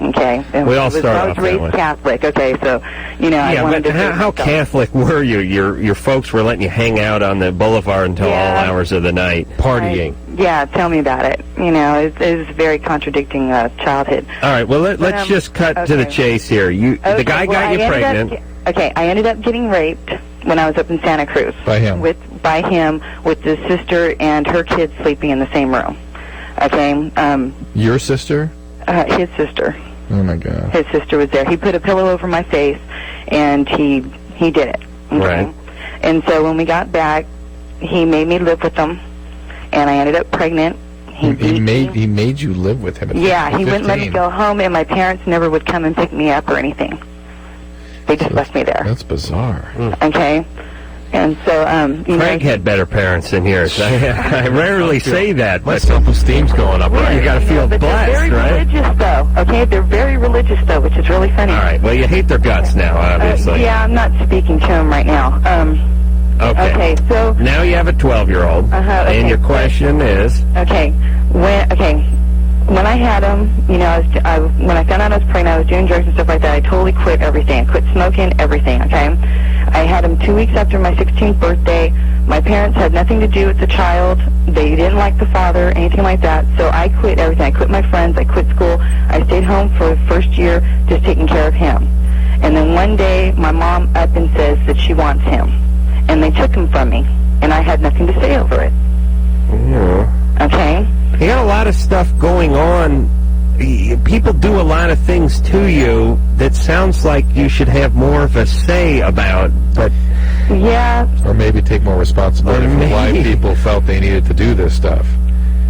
Okay, We all start I was off that raised way. Catholic. Okay, so you know, I Yeah, wanted but to. how Catholic were you? Your folks were letting you hang out on the boulevard until all hours of the night, partying. Yeah, tell me about it. You know, it was very contradicting childhood. All right, well let's just cut to the chase here. The guy got you pregnant. I ended up getting raped when I was up in Santa Cruz. By him? By him, with the sister and her kids sleeping in the same room. Okay. Your sister? His sister. Oh my God. His sister was there. He put a pillow over my face, and he did it. Okay? Right. And so when we got back, he made me live with him, and I ended up pregnant. He made you live with him. Yeah, he wouldn't let me go home, and my parents never would come and pick me up or anything. They just left me there. That's bizarre. Okay. And so, Craig had better parents than yours. I rarely say that, My but self-esteem's going up. you got to feel but blessed, they're very right? religious, though. Okay, they're very religious, though, which is really funny. All right. Well, you hate their guts now, obviously. Yeah, I'm not speaking to them right now. Okay, so now you have a 12-year-old, okay. and your question is. When I had him, you know, when I found out I was pregnant, I was doing drugs and stuff like that. I totally quit everything. I quit smoking, everything. Okay, I had him 2 weeks after my 16th birthday. My parents had nothing to do with the child. They didn't like the father, anything like that. So I quit everything. I quit my friends. I quit school. I stayed home for the first year, just taking care of him. And then one day, my mom up and says that she wants him, and they took him from me, and I had nothing to say over it. Yeah. Okay. You got a lot of stuff going on. People do a lot of things to you that sounds like you should have more of a say about, but... Yeah. Or maybe take more responsibility for why people felt they needed to do this stuff.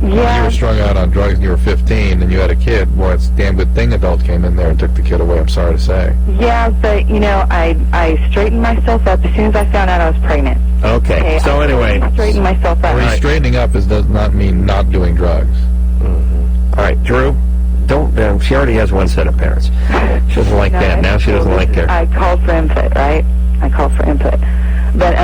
When you were strung out on drugs and you were 15 and you had a kid, well, it's a damn good thing adult came in there and took the kid away, I'm sorry to say. Yeah, but, you know, I straightened myself up as soon as I found out I was pregnant. Okay, so anyway... I straightened myself up. Straightening up does not mean not doing drugs. All right, Drew, don't... she already has one set of parents. She doesn't like that. Now she doesn't like their... I called for input, right? I called for input. But,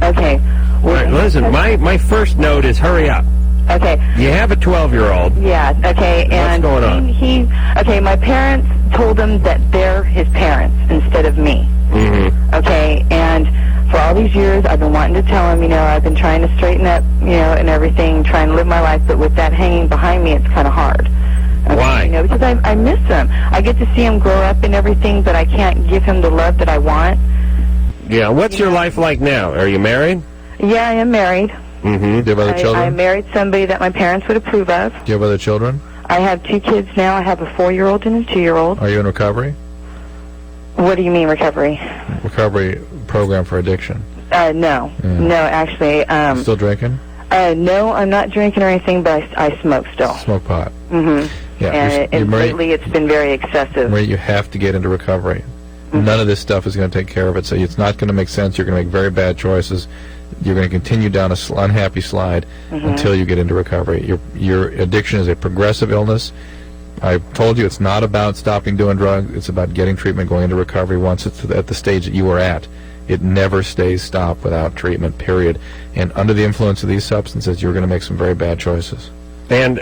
okay. All right, listen, my first note is hurry up. Okay. You have a 12-year-old. Yeah, okay. And what's going on? Okay, my parents told him that they're his parents instead of me. Mm-hmm. Okay, and for all these years, I've been wanting to tell him, you know, I've been trying to straighten up, you know, and everything, trying to live my life, but with that hanging behind me, it's kind of hard. Okay, Why? You know, because I miss him. I get to see him grow up and everything, but I can't give him the love that I want. Yeah, what's your life like now? Are you married? Yeah, I am married. Mm-hmm. Do you have other children? I married somebody that my parents would approve of. Do you have other children? I have 2 kids now. I have a 4-year-old and a 2-year-old. Are you in recovery? What do you mean recovery? Recovery program for addiction. No. Yeah. No, actually. Still drinking? No, I'm not drinking or anything, but I smoke still. Smoke pot. Mm-hmm. Yeah. And lately it's been very excessive. Marie, you have to get into recovery. Mm-hmm. None of this stuff is going to take care of it, so it's not going to make sense. You're going to make very bad choices. You're going to continue down a unhappy slide until you get into recovery. Your addiction is a progressive illness. I told you it's not about stopping doing drugs. It's about getting treatment, going into recovery once it's at the stage that you are at. It never stays stopped without treatment, period. And under the influence of these substances, you're going to make some very bad choices. And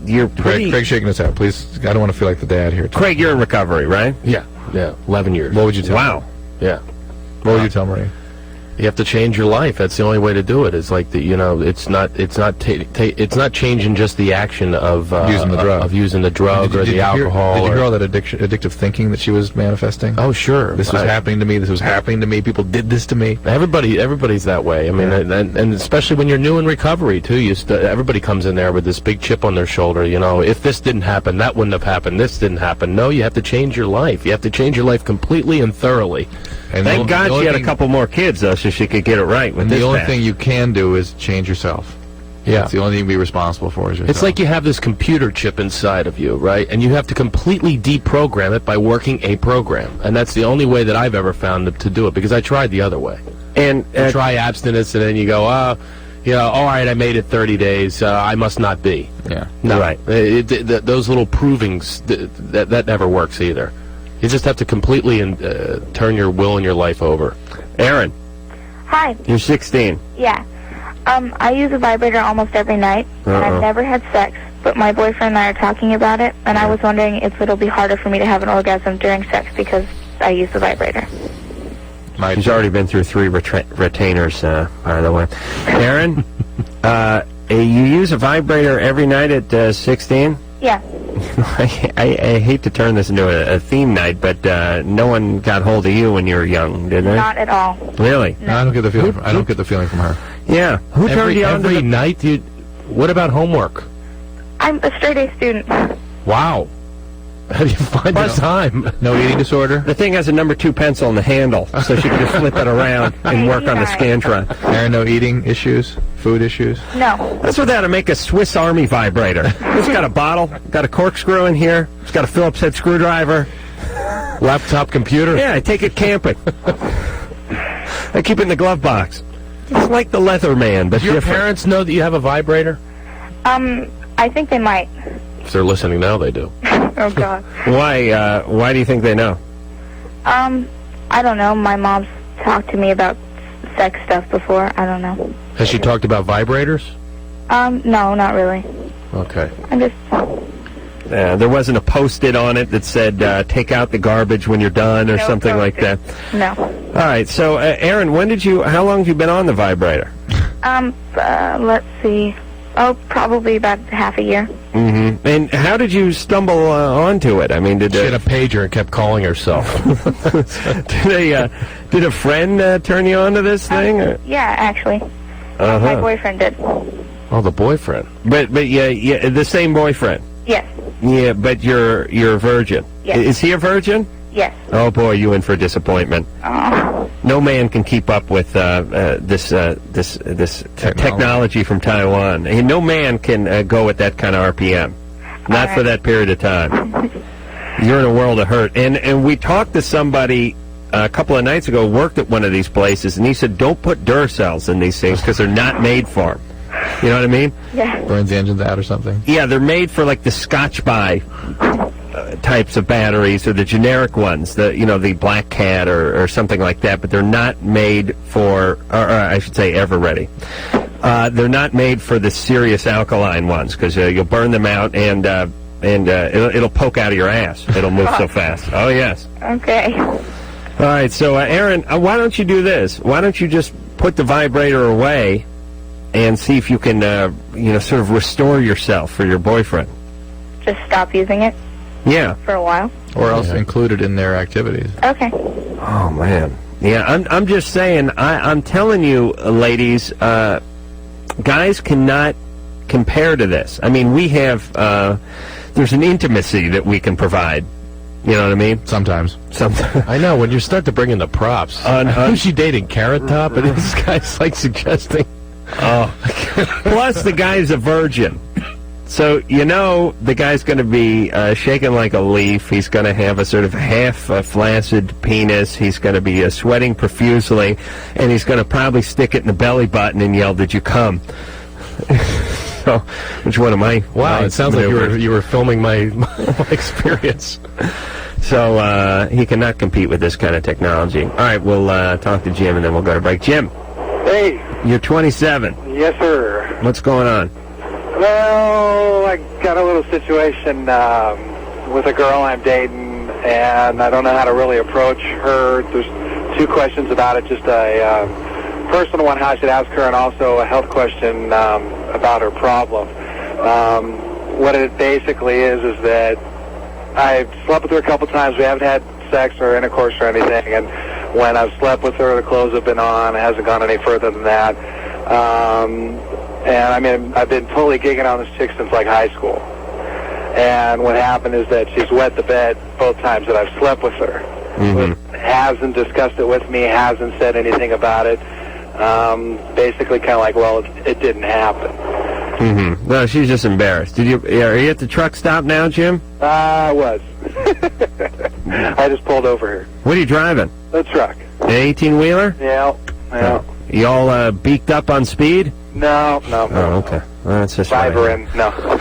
you're pretty... Craig's shaking his head. Please, I don't want to feel like the dad here. Craig, you're in recovery, right? Yeah, 11 years. What would you tell Wow. me? Yeah. What would you tell Marie? You have to change your life. That's the only way to do it. It's like it's not changing just the action of using the drug, or the alcohol. Did you hear all that addictive thinking that she was manifesting? Oh, sure. This was happening to me. This was happening to me. People did this to me. Everybody's that way. I mean, and especially when you're new in recovery too. Everybody comes in there with this big chip on their shoulder. If this didn't happen, that wouldn't have happened. This didn't happen. No, you have to change your life. You have to change your life completely and thoroughly. And Thank God she had a couple more kids, though, so she could get it right with this. The only thing you can do is change yourself. Yeah. That's the only thing you can be responsible for is yourself. It's like you have this computer chip inside of you, right? And you have to completely deprogram it by working a program. And that's the only way that I've ever found to do it, because I tried the other way. And you try abstinence, and then you go, all right, I made it 30 days. I must not be. Yeah. No. Right. Those little provings, that never works either. You just have to completely turn your will and your life over. Aaron. Hi. You're 16. Yeah. I use a vibrator almost every night, and I've never had sex, but my boyfriend and I are talking about it, and I was wondering if it'll be harder for me to have an orgasm during sex because I use the vibrator. She's already been through 3 retainers, by the way. Aaron, you use a vibrator every night at 16? Yeah. I hate to turn this into a theme night, but no one got hold of you when you were young, did they? Not at all. Really? No, I don't get the feeling. I don't get the feeling from her. Yeah. Who turned you on every night? What about homework? I'm a straight-A student. Wow. How do you find the time? No eating disorder? The thing has a number 2 pencil in the handle, so she can just flip it around and work on the Scantron. Aaron, no eating issues? Food issues? No. That's what they ought to make a Swiss Army vibrator. It's got a bottle, got a corkscrew in here, it's got a Phillips head screwdriver. Laptop computer? Yeah, I take it camping. I keep it in the glove box. It's like the Leatherman, but your different. parents know that you have a vibrator? I think they might. If they're listening now, they do. Oh, God. Why do you think they know? I don't know. My mom's talked to me about sex stuff before. I don't know. Has she talked about vibrators? No, not really. Okay. I'm just... There wasn't a Post-it on it that said, take out the garbage when you're done or something like that? No. All right, so, Aaron, how long have you been on the vibrator? Let's see. Oh, probably about half a year. Mm-hmm. And how did you stumble onto it? I mean, she had a pager and kept calling herself. Did a friend turn you on to this thing? Or? Yeah, actually. My boyfriend did. Oh, the boyfriend. But yeah, the same boyfriend. Yes. Yeah, but you're a virgin. Yes. Is he a virgin? Yes. Oh boy, you in for disappointment. Oh. No man can keep up with this technology from Taiwan. And no man can go at that kind of RPM. Not for that period of time. You're in a world of hurt. And we talked to somebody a couple of nights ago, worked at one of these places, and he said, don't put Duracells in these things because they're not made for them. You know what I mean? Yeah. Burns the engines out or something? Yeah, they're made for like the Scotch-By types of batteries, or the generic ones, the Black Cat or something like that, but they're not made for, or I should say, Ever-Ready. They're not made for the serious alkaline ones, because you'll burn them out and it'll poke out of your ass. It'll move so fast. Oh, yes. Okay. All right, so Aaron, why don't you do this? Why don't you just put the vibrator away and see if you can, sort of restore yourself for your boyfriend? Just stop using it? Yeah. For a while? Or else include it in their activities. Okay. Oh, man. Yeah, I'm just saying, I'm telling you, ladies, guys cannot compare to this. I mean, we have, there's an intimacy that we can provide. You know what I mean? Sometimes. I know, when you start to bring in the props. Who's she dating, Carrot Top? And this guy's like suggesting. Oh. Plus, the guy's a virgin. So, the guy's going to be shaking like a leaf. He's going to have a sort of half-flaccid penis. He's going to be sweating profusely. And he's going to probably stick it in the belly button and yell, "Did you come?" So, which one of my... Wow, it sounds like you were filming my experience. So, he cannot compete with this kind of technology. All right, we'll talk to Jim, and then we'll go to break. Jim. Hey. You're 27. Yes, sir. What's going on? Well, I got a little situation with a girl I'm dating, and I don't know how to really approach her. There's two questions about it. Just a personal one how I should ask her, and also a health question about her problem. What it basically is that I've slept with her a couple times. We haven't had sex or intercourse or anything, and when I've slept with her, the clothes have been on. It hasn't gone any further than that. And I mean, I've been totally gigging on this chick since like high school. And what happened is that she's wet the bed both times that I've slept with her. Mm-hmm. Hasn't discussed it with me, hasn't said anything about it. Basically kind of like, well, it didn't happen. Mm-hmm. Well, she's just embarrassed. Are you at the truck stop now, Jim? I was. I just pulled over here. What are you driving? The truck. An 18-wheeler? Yeah. You all beaked up on speed? No. Oh, okay. Well, that's just driver in. No. All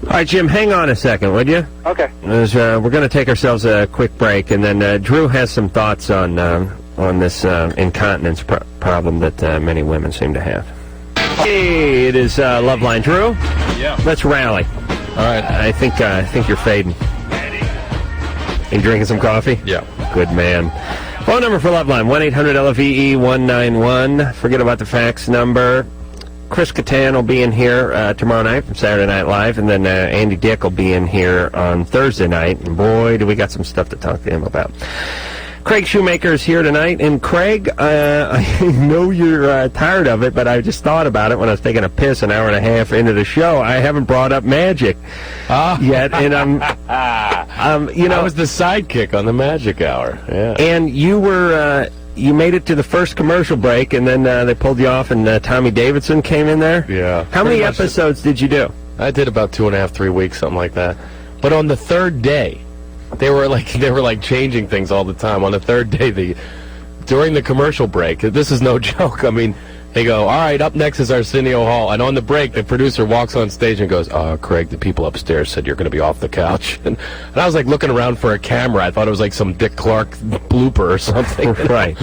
right, Jim, hang on a second, would you? Okay. We're going to take ourselves a quick break, and then Drew has some thoughts on this incontinence problem that many women seem to have. Hey, it is Loveline. Drew? Yeah. Let's rally. All right. I think you're fading. You drinking some coffee? Yeah. Good man. Phone number for Loveline, 1-800-LFEE-191. Forget about the fax number. Chris Kattan will be in here tomorrow night from Saturday Night Live, and then Andy Dick will be in here on Thursday night. And boy, do we got some stuff to talk to him about. Craig Shoemaker is here tonight, and Craig, I know you're tired of it, but I just thought about it when I was taking a piss an hour and a half into the show. I haven't brought up Magic yet, and I was the sidekick on the Magic Hour. Yeah, and you were. You made it to the first commercial break, and then they pulled you off, and Tommy Davidson came in there? Yeah. How many episodes did you do? I did about 2.5, 3 weeks, something like that. But on the third day, they were like changing things all the time. On the third day, during the commercial break, this is no joke. I mean, they go, all right, up next is Arsenio Hall. And on the break, the producer walks on stage and goes, Craig, the people upstairs said you're going to be off the couch. And I was like looking around for a camera. I thought it was like some Dick Clark blooper or something. Right.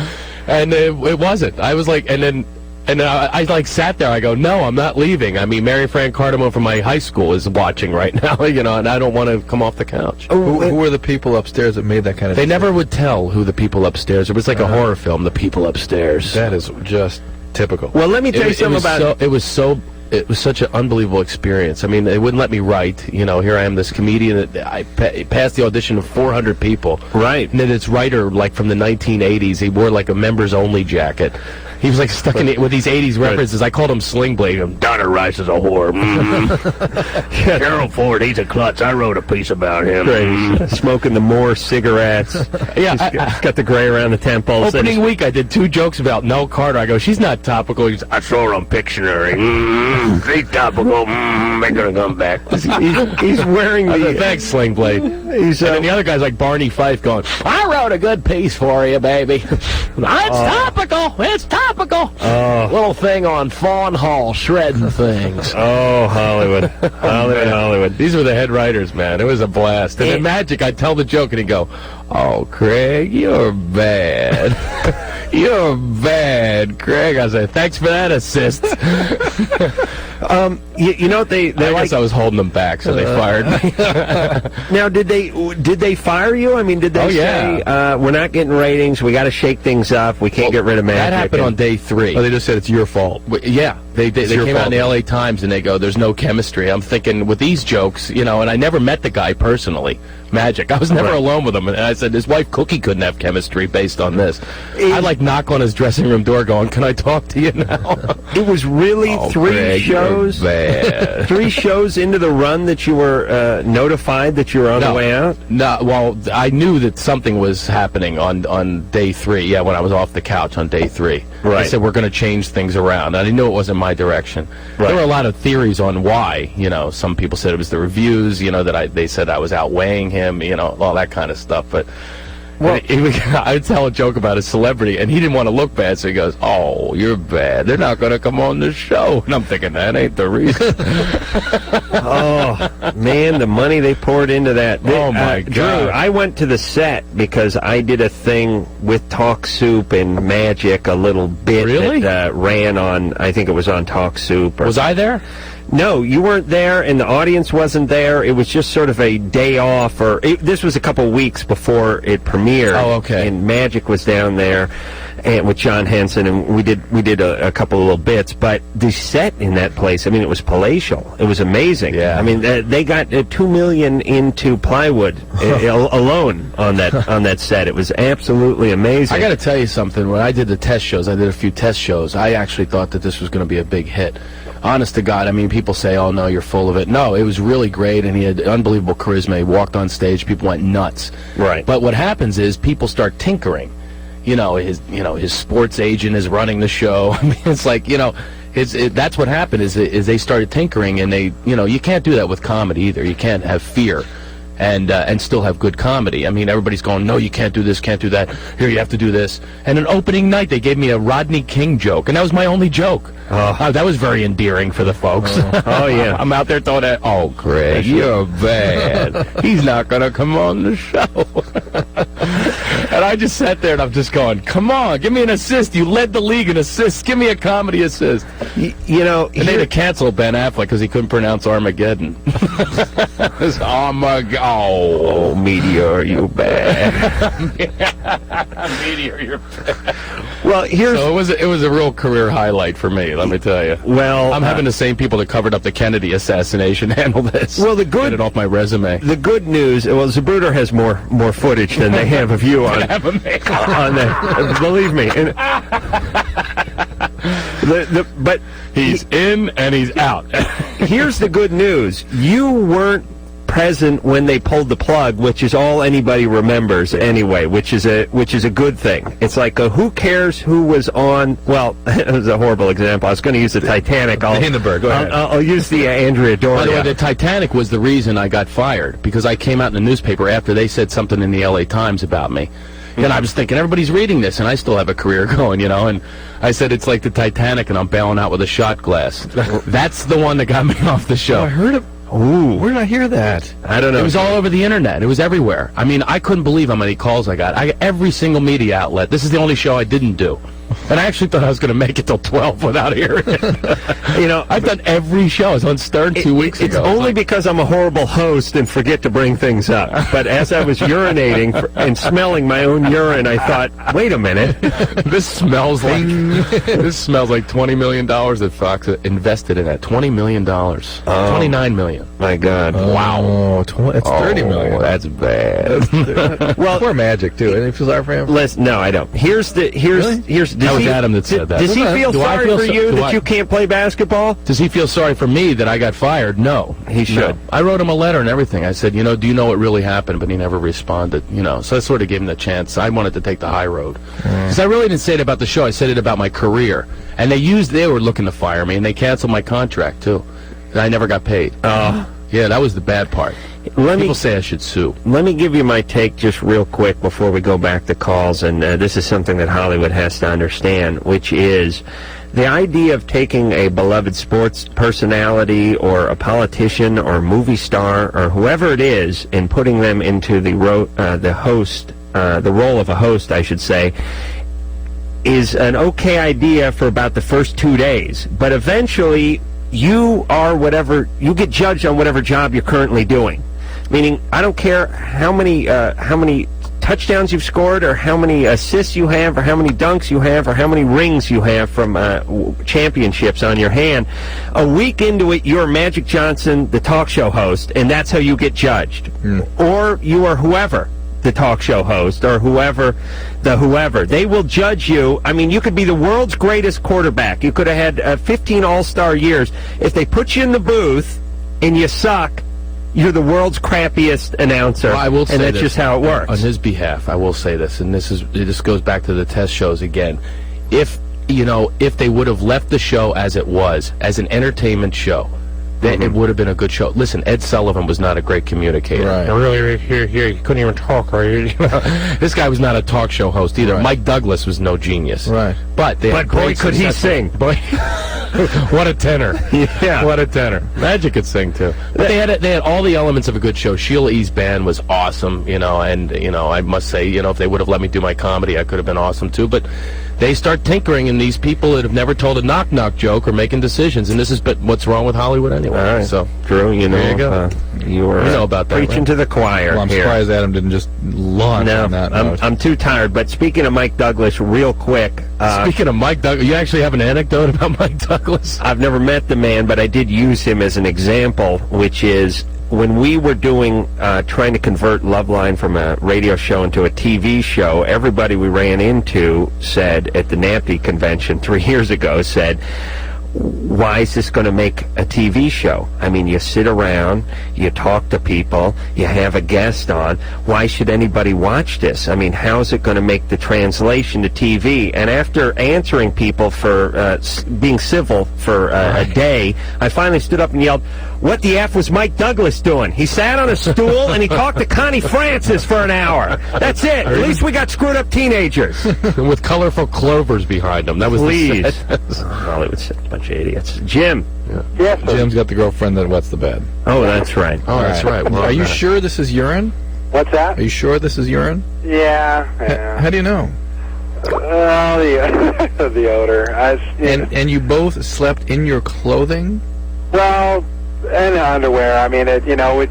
And it wasn't. I was like, and I like sat there. I go, no, I'm not leaving. I mean, Mary Fran Cardamone from my high school is watching right now, and I don't want to come off the couch. Who were the people upstairs that made that kind of They never would tell who the people upstairs. It was like a horror film, The People Upstairs. That is just typical. Well, let me tell you something about it. It was such an unbelievable experience. I mean, they wouldn't let me write. Here I am, this comedian that I passed the audition of 400 people. Right. And then this writer, like from the 1980s, he wore like a members-only jacket. He was like stuck in it with these 80s references. I called him Sling Blade. Donna Rice is a whore. Gerald Ford, he's a klutz. I wrote a piece about him. Right. Smoking the Moore cigarettes. Yeah, He's got the gray around the temples. Opening week, I did 2 jokes about Nell Carter. I go, she's not topical. He goes, I saw her on Pictionary. She's topical. They're going to come back. He's wearing the... Thanks, Sling Blade. And then the other guy's like Barney Fife going, I wrote a good piece for you, baby. It's topical. It's topical. Little thing on Fawn Hall, shredding things. Oh, Hollywood. Hollywood. These were the head writers, man. It was a blast. And in Magic, I'd tell the joke, and he'd go, oh, Craig, you're bad. You're bad, Craig. I said, thanks for that assist. You know what I guess I was holding them back, so they fired me. Now, did they fire you? I mean, did they say, we're not getting ratings, we got to shake things up, we can't get rid of Magic? That happened on day 3. Oh, they just said it's your fault. Yeah. They came out in the LA Times and they go, there's no chemistry. I'm thinking with these jokes, and I never met the guy personally, Magic. I was never alone with him. And I said, his wife Cookie couldn't have chemistry based on this. I'd like knock on his dressing room door going, can I talk to you now? It was really 3 Craig, shows. Bad. 3 shows into the run that you were notified that you were on the way out? No, well, I knew that something was happening on day 3. Yeah, when I was off the couch on day 3. Right. They said, we're going to change things around. And I knew it wasn't my direction. Right. There were a lot of theories on why. Some people said it was the reviews, that they said I was outweighing him, all that kind of stuff. But well, I would tell a joke about a celebrity, and he didn't want to look bad, so he goes, oh, you're bad. They're not going to come on the show. And I'm thinking, that ain't the reason. Oh, man, the money they poured into that. Oh, my God. Drew, I went to the set because I did a thing with Talk Soup and Magic, a little bit that ran on, I think it was on Talk Soup. Was I there? No, you weren't there, and the audience wasn't there. It was just sort of a day off, this was a couple weeks before it premiered. Oh, okay. And Magic was down there. and with John Henson, and we did a couple of little bits. But the set in that place, I mean, it was palatial. It was amazing. Yeah. I mean, they got $2 million into plywood alone on that set. It was absolutely amazing. I got to tell you something. When I did the test shows, I did a few test shows. I actually thought that this was going to be a big hit. Honest to God, I mean, people say, "Oh no, you're full of it." No, it was really great, and he had unbelievable charisma. He walked on stage, people went nuts. Right. But what happens is people start tinkering. His sports agent is running the show. I mean, it's like, that's what happened. Is they started tinkering, and you can't do that with comedy either. You can't have fear and still have good comedy. I mean, everybody's going, no, you can't do this, can't do that. Here, you have to do this. And an opening night, they gave me a Rodney King joke, and that was my only joke. That was very endearing for the folks. Oh, yeah. I'm out there throwing that, "Oh, Craig, you're bad. He's not going to come on the show." And I just sat there, and I'm just going, come on, give me an assist. You led the league in assists. Give me a comedy assist. And they had to cancel Ben Affleck because he couldn't pronounce Armageddon. It's Armageddon. Oh, Meteor, you bad. Meteor, you're bad. Well, So it was a real career highlight for me, let me tell you. Well, I'm having the same people that covered up the Kennedy assassination handle this. Well, get it off my resume. The good news, well, Zapruder has more footage than they have of you on that. Believe me. But he's in and he's out. Here's the good news: you weren't present when they pulled the plug, which is all anybody remembers anyway, which is a good thing. It's like who cares who was on? Well, it was a horrible example. I was going to use the Titanic. Hindenburg. Go ahead. I'll use the Andrea Doria. By the way, the Titanic was the reason I got fired, because I came out in the newspaper after they said something in the L.A. Times about me. And I was thinking, everybody's reading this, and I still have a career going, and I said, it's like the Titanic, and I'm bailing out with a shot glass. That's the one that got me off the show. I heard it. Ooh. Where did I hear that? I don't know. It was all over the internet. It was everywhere. I mean, I couldn't believe how many calls I got. Every single media outlet. This is the only show I didn't do. And I actually thought I was going to make it till 12 without hearing it. I've done every show. I was on Stern 2 weeks ago. It's only because I'm a horrible host and forget to bring things up. But as I was urinating and smelling my own urine, I thought, wait a minute. This smells like $20 million that Fox invested in that. $20 million. $29 million. My God. Wow. It's $30 million. That's bad. Well, poor Magic too. Any feel sorry for him? No, I don't. That was Adam that said that. Does he feel sorry for you that you can't play basketball? Does he feel sorry for me that I got fired? No. He should. No. I wrote him a letter and everything. I said, do you know what really happened? But he never responded, So I sort of gave him the chance. I wanted to take the high road. Because I really didn't say it about the show. I said it about my career. And they were looking to fire me, and they canceled my contract, too. And I never got paid. Yeah, that was the bad part. People say I should sue. Let me give you my take just real quick before we go back to calls, and this is something that Hollywood has to understand, which is the idea of taking a beloved sports personality or a politician or movie star or whoever it is and putting them into the role of a host, I should say, is an okay idea for about the first 2 days. But eventually, you get judged on whatever job you're currently doing. Meaning, I don't care how many touchdowns you've scored, or how many assists you have, or how many dunks you have, or how many rings you have from championships on your hand. A week into it, you're Magic Johnson, the talk show host, and that's how you get judged. Or you are whoever, the talk show host, or whoever. They will judge you. I mean, you could be the world's greatest quarterback. You could have had 15 all-star years. If they put you in the booth and you suck, you're the world's crappiest announcer. Well, I will say and that's this, just how it works. On his behalf, I will say this, and this goes back to the test shows again. If they would have left the show as it was, as an entertainment show, then it would have been a good show. Listen, Ed Sullivan was not a great communicator. Right. Really, here, he couldn't even talk. This guy was not a talk show host either. Right. Mike Douglas was no genius. Right. But boy, could he sing. Boy, what a tenor. Yeah. What a tenor. Magic could sing, too. But they had all the elements of a good show. Sheila E.'s band was awesome, and, I must say, if they would have let me do my comedy, I could have been awesome, too. But they start tinkering, and these people that have never told a knock-knock joke are making decisions, and this is what's wrong with Hollywood anyway. All right. So, Drew, there you go. You were We know about that, preaching right? to the choir. Well, I'm here. surprised Adam didn't just launch on that note. I'm too tired. But speaking of Mike Douglas, real quick. Speaking of Mike Douglas, you actually have an anecdote about Mike Douglas? I've never met the man, but I did use him as an example, which is when we were doing, trying to convert Loveline from a radio show into a TV show, everybody we ran into said, at the NAMPTY convention 3 years ago, said, why is this going to make a TV show? I mean, you sit around, you talk to people, you have a guest on. Why should anybody watch this? I mean, how is it going to make the translation to TV? And after answering people for being civil for a day, I finally stood up and yelled, what the F was Mike Douglas doing? He sat on a stool and he talked to Connie Francis for an hour. That's it. At least we got screwed up teenagers. With colorful clovers behind them. That was Please. the Hollywood said a bunch of idiots. Jim. Yes, sir. Jim's got the girlfriend that wets the bed. Oh, that's right. Oh, that's right. Well, Are you sure this is urine? What's that? Are you sure this is urine? Yeah. How do you know? Well, the odor. And you both slept in your clothing? Well, and underwear. I mean, we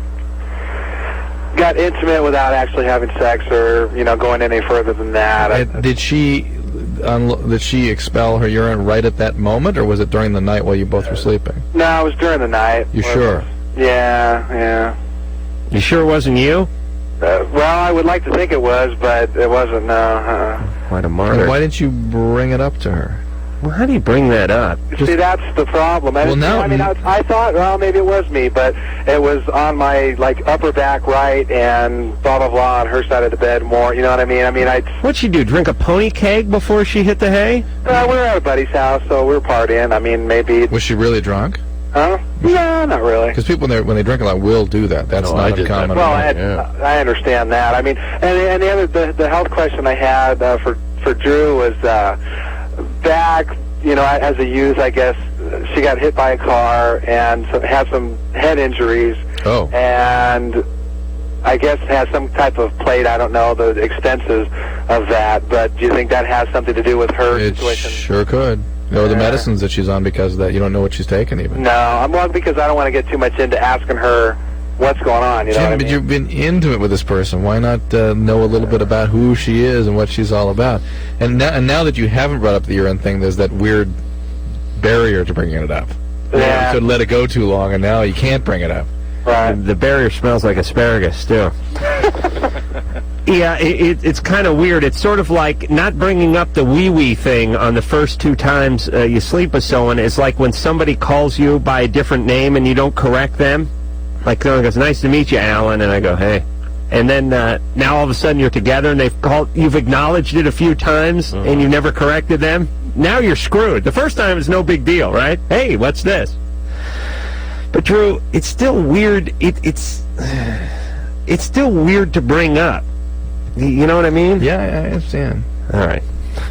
got intimate without actually having sex or, going any further than that. Did she expel her urine right at that moment, or was it during the night while you both were sleeping? No, it was during the night. You sure? Yeah. You sure it wasn't you? Well, I would like to think it was, but it wasn't, no. What a martyr. Why didn't you bring it up to her? Well, how do you bring that up? See, that's the problem. Well, now, I thought, well, maybe it was me, but it was on my, upper back right and blah, blah, blah, on her side of the bed more, you know what I mean? What'd she do, drink a pony keg before she hit the hay? We were at a buddy's house, so we were partying. I mean, maybe... Was she really drunk? Huh? No, not really. Because people, when they drink a lot, will do that. That's not uncommon. Well, I understand that. I mean, and the health question I had for Drew was back, as a youth, I guess she got hit by a car and had some head injuries. Oh. And I guess has some type of plate. I don't know the extensive of that, but do you think that has something to do with her situation? It sure could. Or the medicines that she's on because of that. You don't know what she's taking even. No, I'm well, because I don't want to get too much into asking her what's going on. Jim, but you've been intimate with this person. Why not know a little bit about who she is and what she's all about? And now that you haven't brought up the urine thing, there's that weird barrier to bringing it up. Yeah. You could let it go too long, and now you can't bring it up. Right. The barrier smells like asparagus, too. Yeah, it's kind of weird. It's sort of like not bringing up the wee-wee thing on the first 2 times you sleep with someone. It's like when somebody calls you by a different name and you don't correct them. Like, someone goes, nice to meet you, Alan, and I go, hey. And then now all of a sudden you're together and you've acknowledged it a few times and you never corrected them. Now you're screwed. The first time is no big deal, right? Hey, what's this? But Drew, it's still weird. It's still weird to bring up. You know what I mean? Yeah, I understand. All right.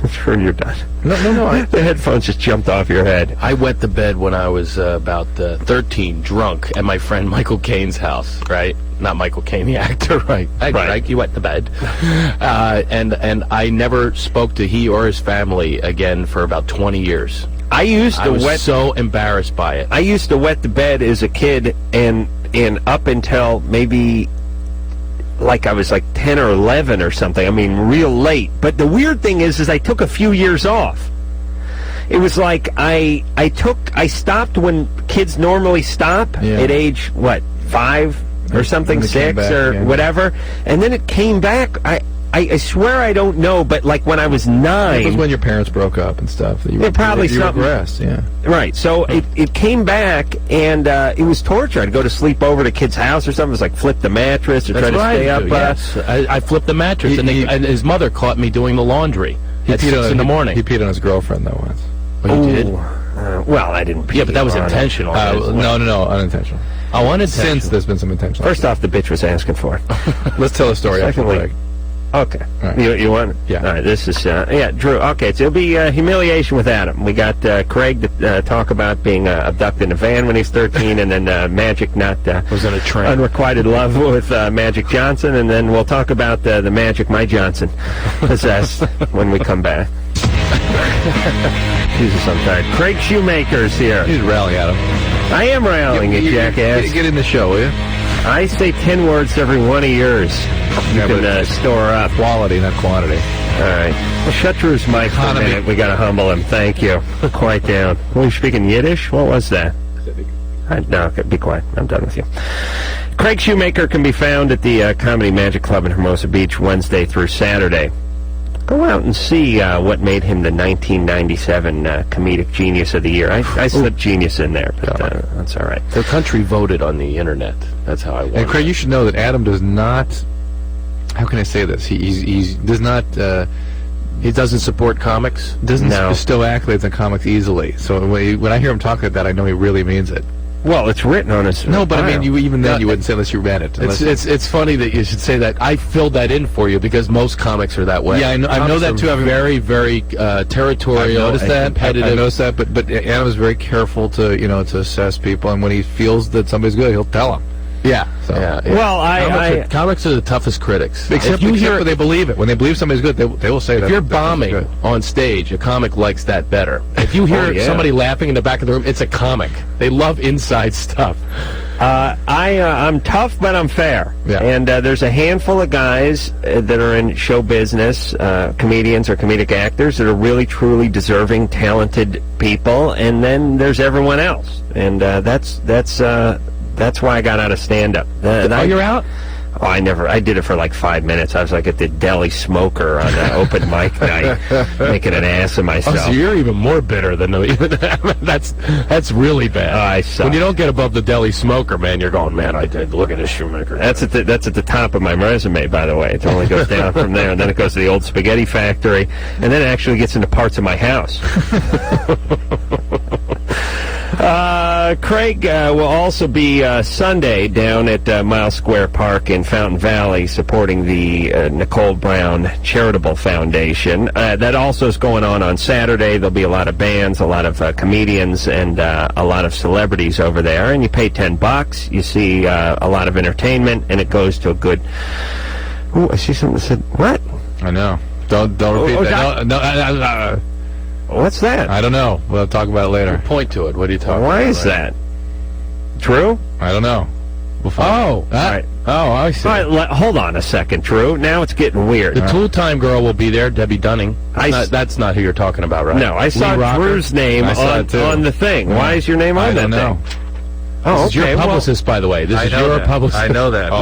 Sure, you're done. No. The headphones just jumped off your head. I wet the bed when I was about 13, drunk, at my friend Michael Caine's house, right? Not Michael Caine, the actor, right? Right. You wet the bed. And I never spoke to he or his family again for about 20 years. I was so embarrassed by it. I used to wet the bed as a kid, and up until maybe... I was 10 or 11 or something. I mean, real late. But the weird thing is I took a few years off. It was like I stopped when kids normally stop at age, 5 or something, 6 or whatever. And then it came back. I swear I don't know, but when I was 9... It was when your parents broke up and stuff. You regressed, yeah. Right, so it came back, and it was torture. I'd go to sleep over at a kid's house or something. It was like flip the mattress or try to stay up. Yes, I flipped the mattress, and his mother caught me doing the laundry at 6 in the morning. He peed on his girlfriend, though, once. Oh, you did? Well, I didn't pee. Yeah, but that was intentional. No, unintentional. Oh, unintentional. Since there's been some intentional. First off, the bitch was asking for it. Let's tell a story after the break. Okay. Right. You want it? Yeah. All right, this is, Drew. Okay, so it'll be humiliation with Adam. We got Craig to talk about being abducted in a van when he's 13, and then Magic was in a train. Unrequited love with Magic Johnson, and then we'll talk about the Magic my Johnson possessed when we come back. Jesus, I'm tired. Craig Shoemaker's here. You need to rally at him. I am railing at jackass. Get in the show, will you? I say 10 words to every one of yours. You can store up. Quality, not quantity. All right. Well, shut Drew's mic for a minute. We got to humble him. Thank you. Quiet down. Were you speaking Yiddish? What was that? No, okay, be quiet. I'm done with you. Craig Shoemaker can be found at the Comedy Magic Club in Hermosa Beach Wednesday through Saturday. Go out and see what made him the 1997 Comedic Genius of the Year. I slipped genius in there, but that's all right. The country voted on the internet. That's how I won. And Craig, you should know that Adam does not. How can I say this? He does not. He doesn't support comics. Doesn't bestow accolades on comics easily. So when I hear him talk like that, I know he really means it. Well, it's written on his. No, but I mean, you wouldn't say unless you read it. It's funny that you should say that. I filled that in for you because most comics are that way. Yeah, I know that too. I'm very, very territorial. I've noticed that. Competitive. I noticed that. But Adam is very careful to to assess people, and when he feels that somebody's good, he'll tell them. Yeah. So. Yeah. Well, comics are the toughest critics. Except when they believe it. When they believe somebody's good, they will say that. If you're bombing on stage, a comic likes that better. If you hear somebody laughing in the back of the room, it's a comic. They love inside stuff. I'm tough, but I'm fair. Yeah. And there's a handful of guys that are in show business, comedians or comedic actors, that are really, truly deserving, talented people. And then there's everyone else. And that's why I got out of stand-up. You're out? Oh, I did it for like 5 minutes. I was like at the Deli Smoker on open mic night, making an ass of myself. Oh, so you're even more bitter than that's really bad. I suck. When you don't get above the Deli Smoker, man, you're going, man, I did. Look at this Shoemaker. That's at the top of my resume, by the way. It only goes down from there, and then it goes to the old spaghetti factory, and then it actually gets into parts of my house. Craig will also be Sunday down at Miles Square Park in Fountain Valley supporting the Nicole Brown Charitable Foundation. That also is going on Saturday. There'll be a lot of bands, a lot of comedians, and a lot of celebrities over there. And you pay $10. You see a lot of entertainment, and it goes to a good... Ooh, I see something that said... What? I know. Don't repeat that. No. What's that? I don't know. We'll talk about it later. Point to it. What are you talking about? Why is that? Drew? I don't know. All right. Oh, I see. All right, hold on a second, Drew. Now it's getting weird. The Tool Time girl will be there, Debbie Dunning. That's not who you're talking about, right? No, I saw Drew's name on the thing. Yeah. Why is your name on that thing? I don't know. Oh, this is your publicist, by the way. This is your publicist. I know that.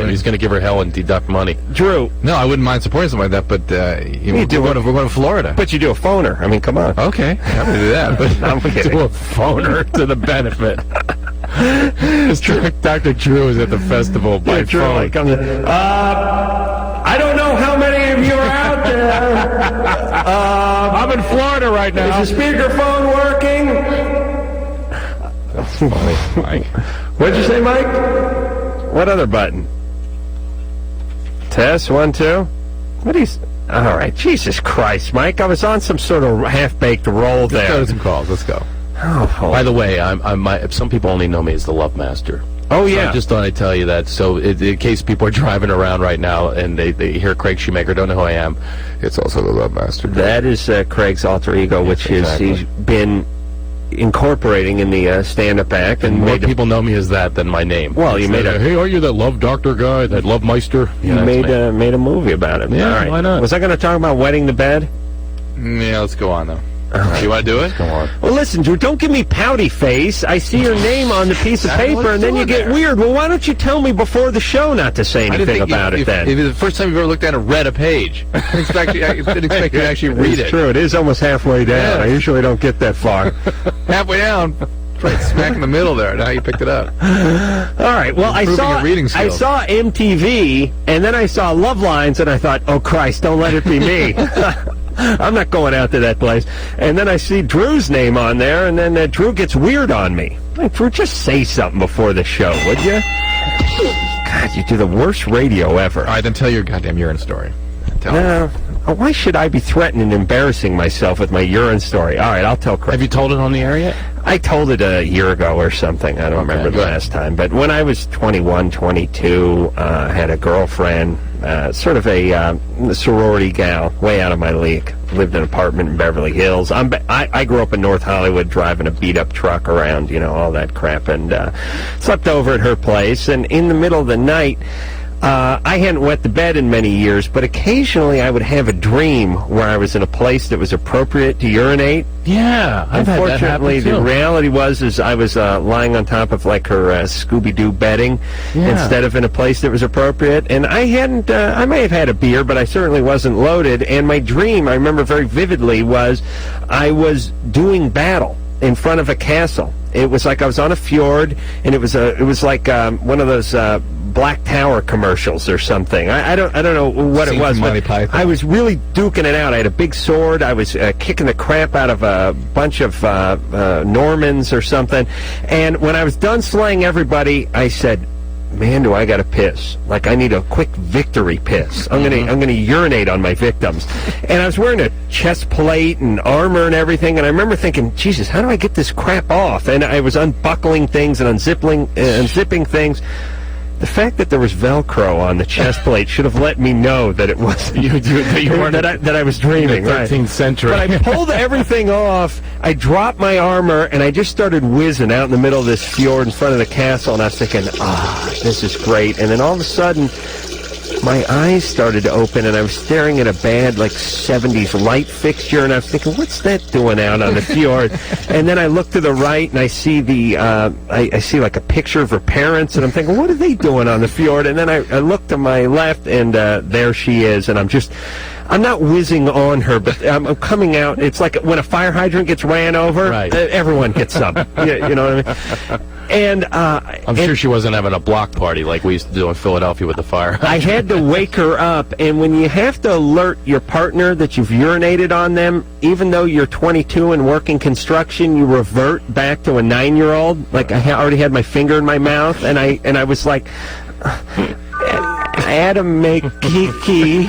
He's going to give her hell and deduct money. Drew. No, I wouldn't mind supporting something like that, but we're going to Florida. But you do a phoner. I mean, come on. Okay. I'm going to do that. But I'm kidding. Do a phoner to the benefit. Dr. Drew is at the festival by phone. I don't know how many of you are out there. I'm in Florida right now. Is the speakerphone working? That's funny, Mike. What'd you say, Mike? What other button? Test, 1, 2. What is... All right, Jesus Christ, Mike. I was on some sort of half-baked roll there. Let's go to some calls. Let's go. Oh, by the way, some people only know me as the Love Master. Oh, yeah. So I just thought I'd tell you that. So in case people are driving around right now and they hear Craig Shoemaker, don't know who I am, it's also the Love Master. That is Craig's alter ego, which he's been incorporating in the stand-up act, and more people know me as that than my name. Well, you made hey, are you that Love Doctor guy, that Love Meister? You made a movie about it. Yeah, all right. Why not? Was I going to talk about wetting the bed? Yeah, let's go on though. You want to do it? Come on. Well, listen, Drew, don't give me pouty face. I see your name on the piece of paper, and then you get weird. Well, why don't you tell me before the show not to say anything about it then? If it's the first time you've ever looked at and read a page, I didn't expect you to actually read it. It's true. It is almost halfway down. I usually don't get that far. Halfway down. Right smack in the middle there. Now you picked it up. All right. Well, I saw MTV, and then I saw Lovelines, and I thought, oh, Christ, don't let it be me. I'm not going out to that place. And then I see Drew's name on there, and then Drew gets weird on me. Like, Drew, just say something before the show, would you? God, you do the worst radio ever. All right, then tell your goddamn urine story. No, why should I be threatening and embarrassing myself with my urine story? All right, I'll tell Craig. Have you told it on the air yet? I told it a year ago or something. I don't remember the last time. But when I was 21, 22, had a girlfriend, sort of a sorority gal, way out of my league. Lived in an apartment in Beverly Hills. I grew up in North Hollywood, driving a beat-up truck around, all that crap, and slept over at her place. And in the middle of the night, I hadn't wet the bed in many years, but occasionally I would have a dream where I was in a place that was appropriate to urinate. Yeah, I've had that happen Unfortunately, too. the reality was I was lying on top of like her Scooby-Doo bedding instead of in a place that was appropriate. And I hadn't, I may have had a beer, but I certainly wasn't loaded. And my dream, I remember very vividly, was I was doing battle in front of a castle. It was like I was on a fjord, and it was like one of those Black Tower commercials or something. I don't know what it was, but I was really duking it out. I had a big sword. I was kicking the crap out of a bunch of Normans or something. And when I was done slaying everybody, I said, man, do I gotta piss. Like, I need a quick victory piss. I'm gonna urinate on my victims. And I was wearing a chest plate and armor and everything, and I remember thinking, Jesus, how do I get this crap off? And I was unbuckling things and unzipping things. The fact that there was Velcro on the chest plate should have let me know that it was that I was dreaming. In the 13th century. But I pulled everything off. I dropped my armor, and I just started whizzing out in the middle of this fjord in front of the castle, and I was thinking, this is great. And then all of a sudden, my eyes started to open, and I was staring at a bad, like, 70s light fixture, and I was thinking, what's that doing out on the fjord? And then I look to the right, and I see I see, like, a picture of her parents, and I'm thinking, what are they doing on the fjord? And then I look to my left, and there she is, and I'm not whizzing on her, but I'm coming out. It's like when a fire hydrant gets ran over, everyone gets some. You know what I mean? And I'm sure she wasn't having a block party like we used to do in Philadelphia with the fire. I had to wake her up, and when you have to alert your partner that you've urinated on them, even though you're 22 and working construction, you revert back to a 9-year-old. Like, I already had my finger in my mouth, and I was like, Adam make kiki,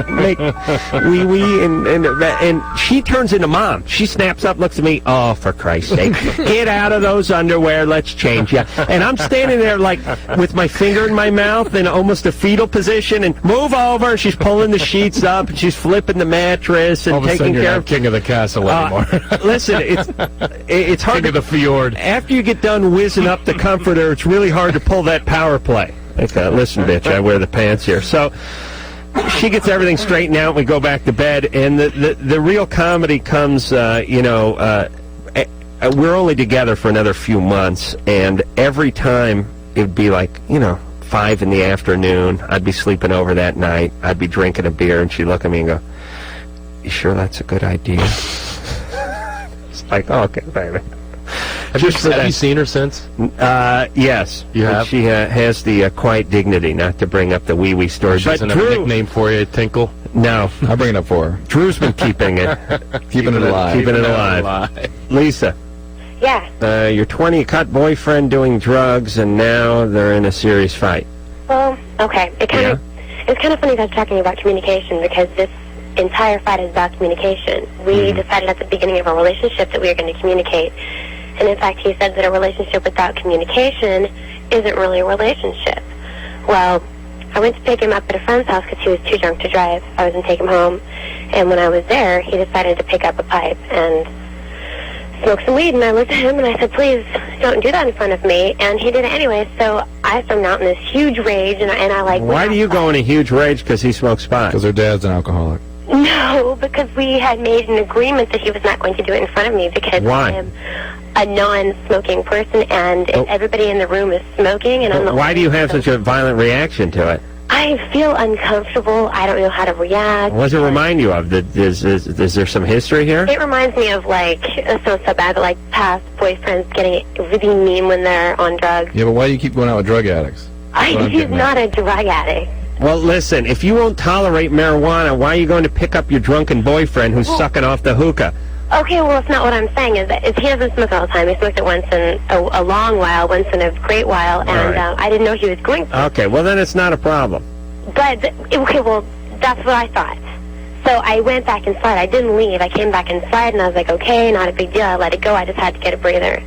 make wee wee, and she turns into mom. She snaps up, looks at me. Oh, for Christ's sake, get out of those underwear. Let's change you. And I'm standing there like with my finger in my mouth in almost a fetal position, and move over. And she's pulling the sheets up, and she's flipping the mattress and all of a taking sudden you're care not of king of the castle anymore. Listen, it's hard. King of the fjord. After you get done whizzing up the comforter, it's really hard to pull that power play. Okay, listen, bitch, I wear the pants here. So she gets everything straightened out, we go back to bed, and the real comedy comes, we're only together for another few months, and every time it would be like, 5 in the afternoon, I'd be sleeping over that night, I'd be drinking a beer, and she'd look at me and go, you sure that's a good idea? It's like, oh, okay, baby. Have you seen her since? Yes. You have? She has the quiet dignity not to bring up the wee-wee story. She But doesn't have a Drew, nickname for you, Tinkle? no. I'll bring it up for her. Drew's been keeping it. Keeping it alive. Keeping it alive. Lisa, Yeah. you're 20, you caught boyfriend doing drugs, and now they're in a serious fight. Well, okay. It's kind of funny that you're talking about communication, because this entire fight is about communication. We decided at the beginning of our relationship that we were going to communicate. And in fact, he said that a relationship without communication isn't really a relationship. Well, I went to pick him up at a friend's house because he was too drunk to drive. I was going to take him home. And when I was there, he decided to pick up a pipe and smoke some weed. And I looked at him and I said, please don't do that in front of me. And he did it anyway. So I started out in this huge rage. And I like... Why do you go in a huge rage because he smokes pot? Because her dad's an alcoholic. No, because we had made an agreement that he was not going to do it in front of me because Why? I am a non-smoking person, and if everybody in the room is smoking, and I'm the Why do you have such a violent reaction to it? I feel uncomfortable. I don't know how to react. What does it remind you of? Is there some history here? It reminds me of, like, it sounds so bad, but like past boyfriends getting really mean when they're on drugs. Yeah, but why do you keep going out with drug addicts? He's not a drug addict. Well, listen, if you won't tolerate marijuana, why are you going to pick up your drunken boyfriend who's sucking off the hookah? Okay, well, it's not what I'm saying. Is he doesn't smoke all the time. He smoked it once in a long while, once in a great while, and I didn't know he was going to. Okay, well, then it's not a problem. But, okay, well, that's what I thought. So I went back inside. I didn't leave. I came back inside, and I was like, okay, not a big deal. I let it go. I just had to get a breather.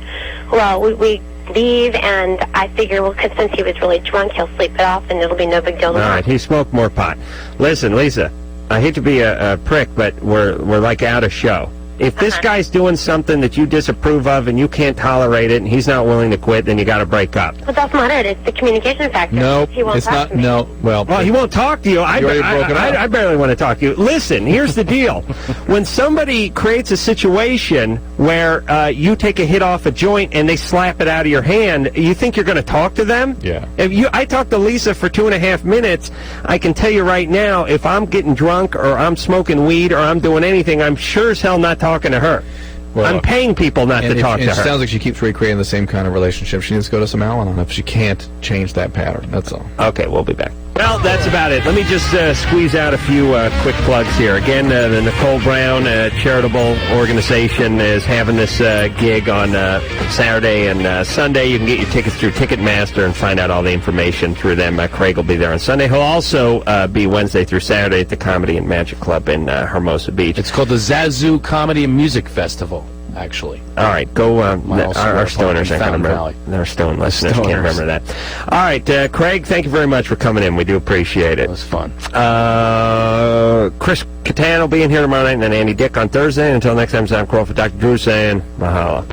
Well, we leave, and I figure, well, 'cause since he was really drunk, he'll sleep it off, and it'll be no big deal. All right, he smoked more pot. Listen, Lisa, I hate to be a prick, but we're like out of show. If this guy's doing something that you disapprove of and you can't tolerate it and he's not willing to quit, then you got to break up. But that's not it. It's the communication factor. No, He won't it's talk not. to me. No, well, Well, he won't talk to you. I already broke it up. I barely want to talk to you. Listen, here's the deal. When somebody creates a situation where you take a hit off a joint and they slap it out of your hand, you think you're going to talk to them? Yeah. I talked to Lisa for 2.5 minutes. I can tell you right now, if I'm getting drunk or I'm smoking weed or I'm doing anything, I'm sure as hell not talking to her. Well, I'm paying people not to talk to her. It sounds like she keeps recreating the same kind of relationship. She needs to go to some Al-Anon if she can't change that pattern. That's all. Okay, we'll be back. Well, that's about it. Let me just squeeze out a few quick plugs here. Again, the Nicole Brown charitable organization is having this gig on Saturday and Sunday. You can get your tickets through Ticketmaster and find out all the information through them. Craig will be there on Sunday. He'll also be Wednesday through Saturday at the Comedy and Magic Club in Hermosa Beach. It's called the Zazu Comedy and Music Festival, actually. All right, go. Our stoners, I can't remember. Valley. Our stone listeners can't remember that. All right, Craig, thank you very much for coming in. We do appreciate it. It was fun. Chris Kattan will be in here tomorrow night, and then Andy Dick on Thursday. Until next time, I'm Carolla for Dr. Drew saying mahalo.